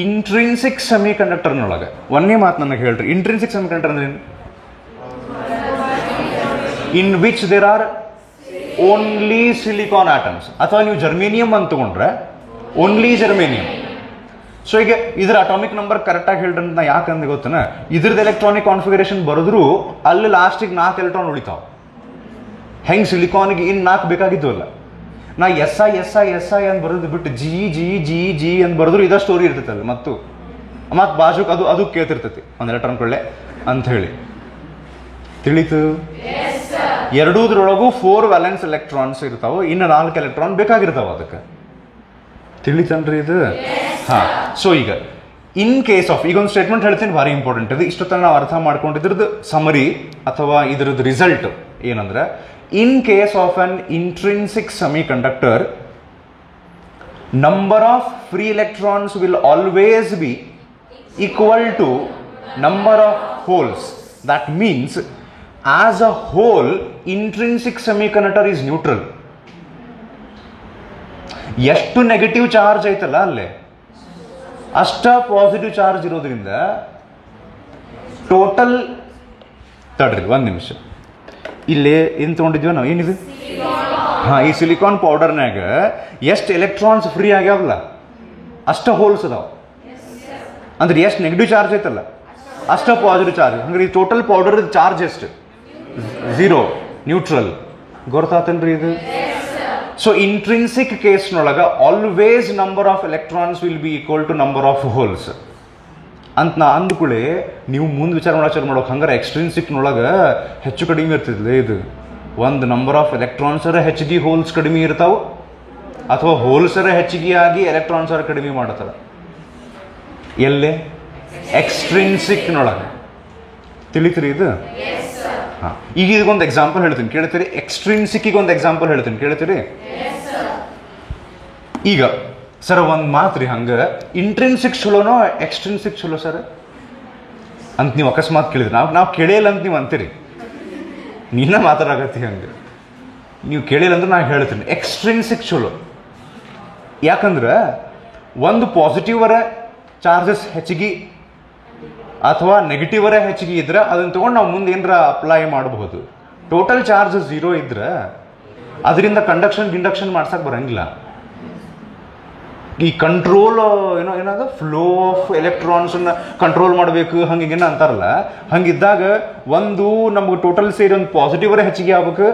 ಇಂಟ್ರಿನ್ಸಿಕ್ ಸೆಮಿ ಕಂಡಕ್ಟರ್ನೊಳಗೆ ಒಂದೇ ಮಾತು ನನಗೆ ಹೇಳ್ರಿ, ಇಂಟ್ರಿನ್ಸಿಕ್ ಸೆಮಿ ಕಂಡಕ್ಟರ್ ಅಂದ್ರೆ ಏನು? In which there are only silicon atoms. ಅಥವಾ ನೀವು ಜರ್ಮೇನಿಯಂ ಅಂತ ತಗೊಂಡ್ರೆ ಓನ್ಲಿ ಜರ್ಮೇನಿಯಂ. ಸೊ ಈಗ ಇದ್ರ ಅಟಾಮಿಕ್ ನಂಬರ್ ಕರೆಕ್ಟಾಗಿ ಹೇಳ್ರಿ ಅಂತ ನಾ ಯಾಕಂದ್ರೆ ಗೊತ್ತನ, ಇದ್ರದ್ದು ಎಲೆಕ್ಟ್ರಾನಿಕ್ ಕಾನ್ಫಿಗರೇಷನ್ ಬರೆದ್ರು ಅಲ್ಲಿ ಲಾಸ್ಟಿಗೆ 4 ಎಲೆಕ್ಟ್ರಾನ್ ಉಳಿತಾವ. ಹೆಂಗೆ ಸಿಲಿಕಾನ್ಗೆ ಇನ್ನು 4 ಬೇಕಾಗಿದ್ವಲ್ಲ, ನಾ ಎಸ್ ಐ ಅಂತ ಬರೋದು ಬಿಟ್ಟು ಜಿ ಅಂತ ಬರೆದ್ರು ಇದ ಸ್ಟೋರಿ ಇರ್ತೈತಲ್ಲ. ಮತ್ತು ಬಾಜುಕ್ ಅದು ಕೇಳ್ತಿರ್ತೈತಿ ಒಂದು ಎಲೆಕ್ಟ್ರಾನ್ ಕೊಳ್ಳೆ ಅಂತ ಹೇಳಿ. ತಿಳಿತು? ಎರಡೂದ್ರೊಳಗೂ 4 ವ್ಯಾಲೆನ್ಸ್ ಎಲೆಕ್ಟ್ರಾನ್ಸ್ ಇರ್ತಾವೆ, ಇನ್ನು 4 ಎಲೆಕ್ಟ್ರಾನ್ ಬೇಕಾಗಿರ್ತಾವ ಅದಕ್ಕೆ. ತಿಳಿತನ್ರಿ ಇದು? ಹಾ. ಸೊ ಈಗ ಇನ್ ಕೇಸ್ ಆಫ್, ಈಗ ಒಂದು ಸ್ಟೇಟ್ಮೆಂಟ್ ಹೇಳ್ತೀನಿ ಭಾರಿ ಇಂಪಾರ್ಟೆಂಟ್ ಇದು. ಇಷ್ಟೊತ್ತನ ನಾವು ಅರ್ಥ ಮಾಡ್ಕೊಂಡಿದ್ರದ್ದು ಸಮರಿ ಅಥವಾ ಇದ್ರದ್ದು ರಿಸಲ್ಟ್ ಏನಂದ್ರೆ, in case of an intrinsic semiconductor, number of free electrons will always be equal to number of holes. That means as a whole intrinsic semiconductor is neutral. ಎಷ್ಟು negative charge ಐತಲ್ಲ ಅಲ್ಲೇ ಅಷ್ಟ positive charge ಇರೋದ್ರಿಂದ total, ತಡ್ರಿ ಒಂದು ನಿಮಿಷ, ಇಲ್ಲಿ ಏನು ತೊಗೊಂಡಿದ್ವಿ ನಾವು? ಏನಿದೆ? ಹಾಂ, ಈ ಸಿಲಿಕಾನ್ ಪೌಡರ್ನಾಗ ಎಷ್ಟು ಎಲೆಕ್ಟ್ರಾನ್ಸ್ ಫ್ರೀ ಆಗ್ಯಾವಲ್ಲ ಅಷ್ಟ ಹೋಲ್ಸ್ ಅದಾವ. ಅಂದ್ರೆ ಎಷ್ಟು ನೆಗೆಟಿವ್ ಚಾರ್ಜ್ ಐತಲ್ಲ ಅಷ್ಟ ಪಾಸಿಟಿವ್ ಚಾರ್ಜ್. ಹಂಗಾರೆ ಈ ಟೋಟಲ್ ಪೌಡರ್ ಚಾರ್ಜ್ ಎಷ್ಟು? 0, ನ್ಯೂಟ್ರಲ್. ಗೊತ್ತಾತನ್ರಿ ಇದು? ಸೊ ಇಂಟ್ರಿನ್ಸಿಕ್ ಕೇಸ್ನೊಳಗೆ always number of electrons will be equal to number of holes ಅಂತ ನಾ ಅಂದ್ಕೂಳೆ ನೀವು ಮುಂದೆ ವಿಚಾರ ಮಾಡೋಕೆ. ಹಂಗಾರೆ ಎಕ್ಸ್ಟ್ರಿನ್ಸಿಕ್ನೊಳಗೆ ಹೆಚ್ಚು ಕಡಿಮೆ ಇರ್ತಿದ್ಲೆ ಇದು. ಒಂದು ನಂಬರ್ ಆಫ್ ಎಲೆಕ್ಟ್ರಾನ್ಸರ ಹೆಚ್ಚಿಗೆ ಹೋಲ್ಸ್ ಕಡಿಮೆ ಇರ್ತಾವೆ, ಅಥವಾ ಹೋಲ್ಸರ ಹೆಚ್ಚಿಗೆ ಆಗಿ ಎಲೆಕ್ಟ್ರಾನ್ಸರ ಕಡಿಮೆ ಮಾಡ್ತಾರೆ. ಎಲ್ಲೇ? ಎಕ್ಸ್ಟ್ರಿನ್ಸಿಕ್ನೊಳಗೆ. ತಿಳಿತೀರಿ ಇದು? ಹಾಂ. ಈಗ ಇದಕ್ಕೊಂದು ಎಕ್ಸಾಂಪಲ್ ಹೇಳ್ತೀನಿ, ಕೇಳ್ತೀರಿ? ಎಕ್ಸ್ಟ್ರಿನ್ಸಿಕ್ಕಿಗೆ ಒಂದು ಎಕ್ಸಾಂಪಲ್ ಹೇಳ್ತೀನಿ, ಕೇಳ್ತೀರಿ? ಈಗ ಸರ್ ಒಂದು ಮಾತು ರೀ, ಹಂಗೆ ಇಂಟ್ರಿನ್ಸಿಕ್ ಚಲೋನೋ ಎಕ್ಸ್ಟ್ರಿನ್ಸಿಕ್ ಚಲೋ ಸರ್ ಅಂತ ನೀವು ಅಕಸ್ಮಾತ್ ಕೇಳಿದ್ರಿ. ನಾವು ಕೇಳಿಲ್ಲ ಅಂತ ನೀವು ಅಂತೀರಿ, ನೀನ ಮಾತಾಡಕತ್ತಿ ಹಂಗೆ. ನೀವು ಕೇಳಿಲ್ಲ ಅಂದ್ರೆ ನಾನು ಹೇಳ್ತೀನಿ ಎಕ್ಸ್ಟ್ರಿನ್ಸಿಕ್ ಚಲೋ. ಯಾಕಂದ್ರೆ ಒಂದು ಪಾಸಿಟಿವರ ಚಾರ್ಜಸ್ ಹೆಚ್ಚಿಗೆ ಅಥವಾ ನೆಗೆಟಿವರ ಹೆಚ್ಚಿಗೆ ಇದ್ರೆ ಅದನ್ನು ತೊಗೊಂಡು ನಾವು ಮುಂದೆ ಏನಾರ ಅಪ್ಲೈ ಮಾಡಬಹುದು. ಟೋಟಲ್ ಚಾರ್ಜ್ 0 ಇದ್ರೆ ಅದರಿಂದ ಗಿಂಡಕ್ಷನ್ ಮಾಡ್ಸಕ್ಕೆ ಬರಂಗಿಲ್ಲ. ಈ ಕಂಟ್ರೋಲ್ ಏನಾದ ಫ್ಲೋ ಆಫ್ ಎಲೆಕ್ಟ್ರಾನ್ಸನ್ನ ಕಂಟ್ರೋಲ್ ಮಾಡಬೇಕು ಹಂಗೇನ ಅಂತಾರಲ್ಲ, ಹಂಗಿದ್ದಾಗ ಒಂದು ನಮ್ಗೆ ಟೋಟಲ್ ಸೇರಿ ಒಂದು ಪಾಸಿಟಿವರೇ ಹೆಚ್ಚಿಗೆ ಆಗ್ಬೇಕು,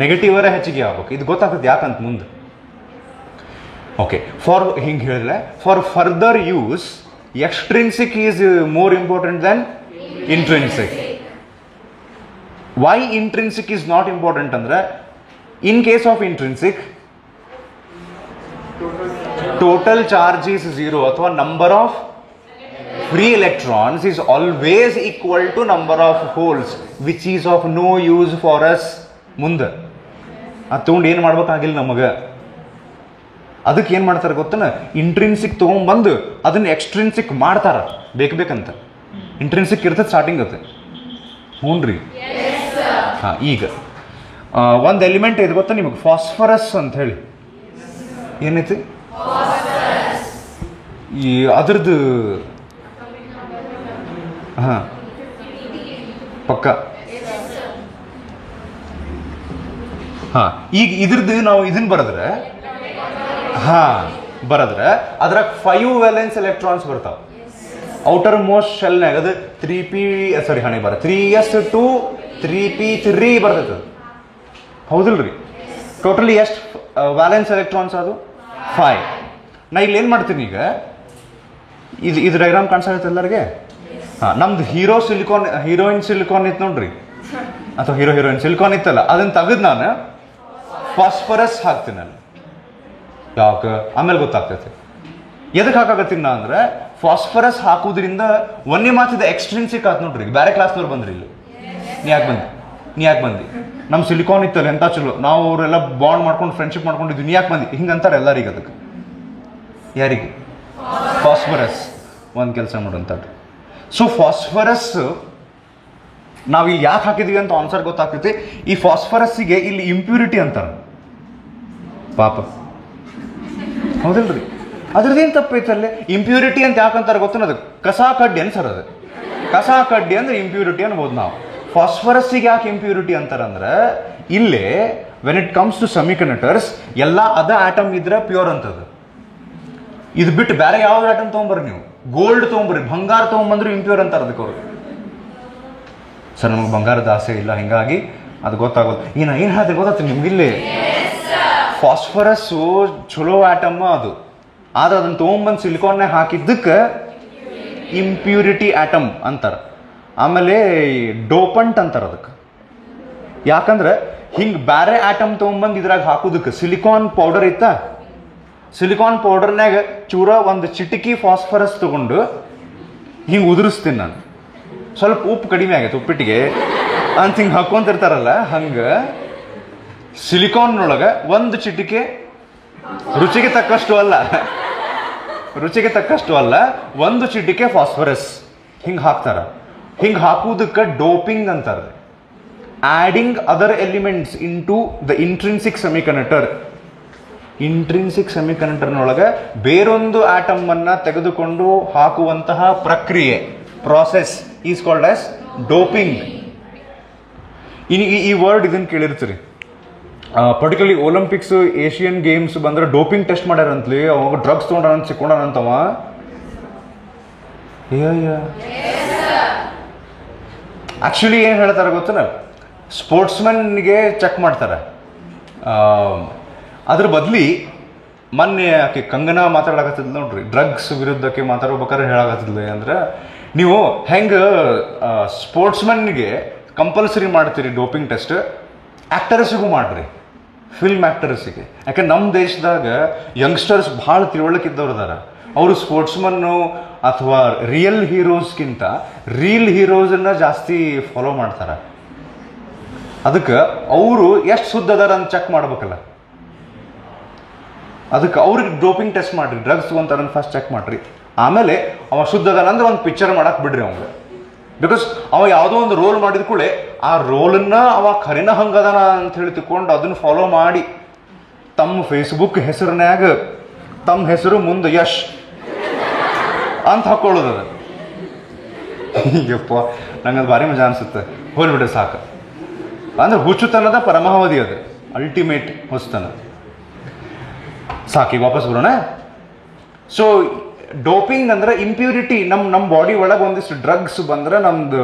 ನೆಗೆಟಿವರೇ ಹೆಚ್ಚಿಗೆ ಆಗ್ಬೇಕು. ಇದು ಗೊತ್ತಾಗ್ತದೆ ಯಾಕಂತ ಮುಂದೆ. ಓಕೆ, ಹಿಂಗೆ ಹೇಳಿದ್ರೆ for further use extrinsic is more important than intrinsic. Why intrinsic is not important andre, in case of intrinsic total charge is 0 athwa number of free electrons is always equal to number of holes, which is of no use for us. ಮುಂದೆ ಅದು ತಗೊಂಡು ಏನು ಮಾಡ್ಬೇಕಾಗಿಲ್ಲ ನಮಗೆ. ಅದಕ್ಕೆ ಏನು ಮಾಡ್ತಾರೆ ಗೊತ್ತನ, intrinsic ತೊಗೊಂಡ್ಬಂದು ಅದನ್ನ ಎಕ್ಸ್ಟ್ರಿನ್ಸಿಕ್ ಮಾಡ್ತಾರ ಬೇಕಂತ. ಇಂಟ್ರಿನ್ಸಿಕ್ ಇರ್ತದೆ ಸ್ಟಾರ್ಟಿಂಗ್ ಅದು. ಹ್ಞೂ ರೀ. ಹಾಂ, ಈಗ ಒಂದು ಎಲಿಮೆಂಟ್ ಇದು ಗೊತ್ತಾ ನಿಮಗೆ? ಫಾಸ್ಫರಸ್ ಅಂತ ಹೇಳಿ. ಏನೈತಿ ಈ ಅದ್ರದ್ದು? ಹಾಂ, ಪಕ್ಕ. ಹಾಂ, ಈಗ ಇದ್ರದ್ದು ನಾವು ಇದನ್ನ ಬರೆದ್ರೆ ಅದ್ರಾಗ 5 ವ್ಯಾಲೆನ್ಸ್ ಎಲೆಕ್ಟ್ರಾನ್ಸ್ ಬರ್ತಾವೆ ಔಟರ್ ಮೋಸ್ಟ್ ಶೆಲ್ನಾಗ. ಅದು 3s2 3p3 ಬರ್ತೈತೆ ಅದು, ಹೌದಿಲ್ರಿ? ಟೋಟಲಿ ಎಷ್ಟು ವ್ಯಾಲೆನ್ಸ್ ಎಲೆಕ್ಟ್ರಾನ್ಸ್ ಅದು? 5. ನಾ ಇಲ್ಲಿ ಏನು ಮಾಡ್ತೀನಿ ಈಗ, ಇದು ಡೈಗ್ರಾಮ್ ಕಾಣಿಸ್ತಾ ಎಲ್ಲರಿಗೆ? ಹಾಂ, ನಮ್ದು ಹೀರೋಯಿನ್ ಸಿಲಿಕಾನ್ ಇತ್ತು ನೋಡ್ರಿ, ಅಥವಾ ಹೀರೋಯಿನ್ ಸಿಲಿಕಾನ್ ಇತ್ತಲ್ಲ, ಅದನ್ನು ತೆಗೆದು ನಾನು ಫಾಸ್ಫರಸ್ ಹಾಕ್ತೀನಿ ನಾನು. ಯಾಕೆ ಆಮೇಲೆ ಗೊತ್ತಾಗ್ತೈತೆ ಎದಕ್ಕೆ ಹಾಕಾಕತ್ತೀನಿ ನಾ ಅಂದ್ರೆ, ಫಾಸ್ಫರಸ್ ಹಾಕೋದ್ರಿಂದ ಒಂದೇ ಮಾತಿದ ಎಕ್ಸ್ಟ್ರಿನ್ಸಿಕ್ ಆಯ್ತು ನೋಡ್ರಿ. ಬೇರೆ ಕ್ಲಾಸ್ನವ್ರು ಬಂದ್ರಿ ಇಲ್ಲಿ, ನೀ ಯಾಕೆ ಬಂದಿ ನಮ್ಮ ಸಿಲಿಕಾನ್ ಇತ್ತಲ್ಲ ಎಂತ ಚಲೋ, ನಾವು ಅವರೆಲ್ಲ ಬಾಂಡ್ ಮಾಡ್ಕೊಂಡು ಫ್ರೆಂಡ್ಶಿಪ್ ಮಾಡ್ಕೊಂಡಿದ್ವಿ, ನೀ ಯಾಕೆ ಬಂದಿ ಹಿಂಗಂತಾರೆ ಎಲ್ಲರಿಗೆ. ಅದಕ್ಕೆ ಯಾರಿಗೆ? ಫಾಸ್ಫರಸ್ ಒಂದು ಕೆಲಸ ಮಾಡೋಂಥದ್ದು. ಸೊ ಫಾಸ್ಫರಸ್ ನಾವಿಲ್ಲಿ ಯಾಕೆ ಹಾಕಿದೀವಿ ಅಂತ ಆನ್ಸರ್ ಗೊತ್ತಾಗ್ತೈತಿ. ಈ ಫಾಸ್ಫರಸ್ಸಿಗೆ ಇಲ್ಲಿ ಇಂಪ್ಯೂರಿಟಿ ಅಂತಾರೆ ಪಾಪ, ಹೌದಿಲ್ರಿ? ಅದ್ರದ್ದೇನು ತಪ್ಪೈತಲ್ಲೇ? ಇಂಪ್ಯೂರಿಟಿ ಅಂತ ಯಾಕಂತಾರೆ ಗೊತ್ತನ್ನೋದು? ಕಸ ಕಡ್ಡಿ ಅನ್ಸರ್ ಅದು. ಕಸ ಕಡ್ಡಿ ಅಂದ್ರೆ ಇಂಪ್ಯೂರಿಟಿ ಅನ್ಬೋದು ನಾವು. ಫಾಸ್ಫರಸ್ಸಿಗೆ ಯಾಕೆ ಇಂಪ್ಯೂರಿಟಿ ಅಂತಾರಂದ್ರೆ, ಇಲ್ಲೇ when it comes to semiconductors ಎಲ್ಲ ಅದ ಆಟಮ್ ಇದ್ರೆ ಪ್ಯೂರ್ ಅಂತದ್ದು. ಇದು ಬಿಟ್ಟು ಬೇರೆ ಯಾವ್ದು ಆಟಮ್ ತೊಗೊಂಬರ್ರಿ, ನೀವು ಗೋಲ್ಡ್ ತೊಗೊಂಬರ್ರಿ, ಬಂಗಾರ ತೊಗೊಂಬಂದ್ರೆ ಇಂಪ್ಯೂರ್ ಅಂತಾರೆ ಅದಕ್ಕೆ ಅವರು. ಸರ್ ನಮಗೆ ಬಂಗಾರದ ಆಸೆ ಇಲ್ಲ, ಹಿಂಗಾಗಿ ಅದು ಗೊತ್ತಾಗೋದು. ಏನು ಹೇಳ್ದೆ ಗೊತ್ತಾಗ್ತದೆ ನಿಮ್ಗಿಲ್ಲಿ? ಫಾಸ್ಫರಸ್ಸು ಚಲೋ ಆಟಮ್ ಅದು, ಆದ್ರೆ ಅದನ್ನು ತೊಗೊಂಬಂದು ಸಿಲಿಕಾನ್ನೇ ಹಾಕಿದ್ದಕ್ಕೆ ಇಂಪ್ಯೂರಿಟಿ ಆಟಮ್ ಅಂತಾರೆ. ಆಮೇಲೆ ಡೋಪಂಟ್ ಅಂತಾರೆ ಅದಕ್ಕೆ. ಯಾಕಂದ್ರೆ ಹಿಂಗೆ ಬೇರೆ ಆಟಮ್ ತೊಗೊಂಬಂದು ಇದ್ರಾಗ ಹಾಕೋದಕ್ಕೆ, ಸಿಲಿಕಾನ್ ಪೌಡರ್ ಇತ್ತ, ಸಿಲಿಕಾನ್ ಪೌಡರ್ನಾಗ ಚೂರ ಒಂದು ಚಿಟಿಕಿ ಫಾಸ್ಫರಸ್ ತಗೊಂಡು ಹಿಂಗೆ ಉದುರಿಸ್ತೀನಿ ನಾನು. ಸ್ವಲ್ಪ ಉಪ್ಪು ಕಡಿಮೆ ಆಗೈತೆ ಉಪ್ಪಿಟ್ಟಿಗೆ ಅಂತ ಹಿಂಗೆ ಹಾಕ್ಕೊಂತಿರ್ತಾರಲ್ಲ, ಹಂಗೆ ಸಿಲಿಕಾನ್ನೊಳಗೆ ಒಂದು ಚಿಟಿಕೆ ರುಚಿಗೆ ತಕ್ಕಷ್ಟು ಅಲ್ಲ ಒಂದು ಚಿಟಿಕೆ ಫಾಸ್ಫರಸ್ ಹಿಂಗೆ ಹಾಕ್ತಾರ. ಹಿಂಗೆ ಹಾಕುವುದಕ್ಕೆ ಡೋಪಿಂಗ್ ಅಂತಾರೆ. Adding other elements into the intrinsic semiconductor. Intrinsic ಸೆಮಿಕಂಡಕ್ಟರ್ನೊಳಗೆ ಬೇರೊಂದು ಆಟಮ್ ಅನ್ನ ತೆಗೆದುಕೊಂಡು ಹಾಕುವಂತಹ ಪ್ರಕ್ರಿಯೆ, process is called as doping. ಈ ವರ್ಡ್ ಇದನ್ನು ಕೇಳಿರ್ತೀರಿ. ಪರ್ಟಿಕ್ಯುಲರ್ಲಿ ಒಲಿಂಪಿಕ್ಸ್, ಏಷಿಯನ್ ಗೇಮ್ಸ್ ಬಂದ್ರೆ ಡೋಪಿಂಗ್ ಟೆಸ್ಟ್ ಮಾಡ್ಯಾರಂತಲಿ, ಅವಾಗ ಡ್ರಗ್ಸ್ ತೊಗೊಂಡಾರಂತ ಸಿಕ್ಕೊಂಡಾರಂತವ. ಆಕ್ಚುಲಿ ಏನು ಹೇಳ್ತಾರೆ ಗೊತ್ತಲ್ಲ, ಸ್ಪೋರ್ಟ್ಸ್ಮನ್ಗೆ ಚೆಕ್ ಮಾಡ್ತಾರೆ. ಅದ್ರ ಬದಲಿ ಮೊನ್ನೆ ಆಕೆ ಕಂಗನಾ ಮಾತಾಡಕತ್ತಿದ್ಲು ನೋಡ್ರಿ, ಡ್ರಗ್ಸ್ ವಿರುದ್ಧಕ್ಕೆ ಮಾತಾಡ್ಬೇಕಾದ್ರೆ ಹೇಳಾಕತ್ತಿದ್ಲು ಅಂದ್ರೆ, ನೀವು ಹೆಂಗೆ ಸ್ಪೋರ್ಟ್ಸ್ಮನ್ಗೆ ಕಂಪಲ್ಸರಿ ಮಾಡ್ತೀರಿ ಡೋಪಿಂಗ್ ಟೆಸ್ಟ್, ಆ್ಯಕ್ಟರ್ಸಿಗೂ ಮಾಡ್ರಿ, ಫಿಲ್ಮ್ ಆ್ಯಕ್ಟರ್ಸಿಗೆ. ಯಾಕಂದ್ರೆ ನಮ್ಮ ದೇಶದಾಗ ಯಂಗ್ಸ್ಟರ್ಸ್ ಭಾಳ ತಿಳುವಳಿಕಿದ್ದವ್ರು ಅದಾರ. ಅವರು ಸ್ಪೋರ್ಟ್ಸ್ಮನ್ನು ಅಥವಾ ರಿಯಲ್ ಹೀರೋಸ್ಗಿಂತ ರೀಲ್ ಹೀರೋಸನ್ನ ಜಾಸ್ತಿ ಫಾಲೋ ಮಾಡ್ತಾರೆ. ಅದಕ್ಕೆ ಅವರು ಎಷ್ಟು ಶುದ್ಧ ಅದಾರ ಅಂತ ಚೆಕ್ ಮಾಡ್ಬೇಕಲ್ಲ, ಅದಕ್ಕೆ ಅವ್ರಿಗೆ ಡೋಪಿಂಗ್ ಟೆಸ್ಟ್ ಮಾಡ್ರಿ, ಡ್ರಗ್ಸ್ ತೊಗೊಂತಾರನ್ನ ಫಸ್ಟ್ ಚೆಕ್ ಮಾಡ್ರಿ, ಆಮೇಲೆ ಅವ ಶುದ್ಧ ಅದಾನ ಅಂದ್ರೆ ಒಂದು ಪಿಕ್ಚರ್ ಮಾಡಕ್ಕೆ ಬಿಡ್ರಿ ಅವಂಗೆ. ಬಿಕಾಸ್ ಅವ ಯಾವುದೋ ಒಂದು ರೋಲ್ ಮಾಡಿದ ಕೂಡಲೇ ಆ ರೋಲನ್ನ ಅವ ಖರೇನ ಹಂಗದಾನ ಅಂತ ಹೇಳಿ ತಿಳ್ಕೊಂಡು ಅದನ್ನು ಫಾಲೋ ಮಾಡಿ ತಮ್ಮ ಫೇಸ್ಬುಕ್ ಹೆಸರಿನ್ಯಾಗ ತಮ್ಮ ಹೆಸರು ಮುಂದೆ ಯಶ್ ಅಂತ ಹಾಕೊಳ್ಳೋದದ. ಈಗಪ್ಪ ನಂಗೆ ಅದು ಭಾರಿ ಮಜಾ ಅನಿಸುತ್ತೆ. ಹೋಲ್ಬಿಡ್ರಿ ಸಾಕು. ಅಂದ್ರೆ ಹುಚ್ಚುತನದ ಪರಮಾವಧಿ ಅದು, ಅಲ್ಟಿಮೇಟ್ ಹೊಸತನ. ಸಾಕಿ ವಾಪಸ್ ಬರೋಣ. ಸೊ ಡೋಪಿಂಗ್ ಅಂದ್ರೆ ಇಂಪ್ಯೂರಿಟಿ. ನಮ್ಮ ಬಾಡಿ ಒಳಗೆ ಒಂದಿಷ್ಟು ಡ್ರಗ್ಸ್ ಬಂದ್ರೆ ನಮ್ದು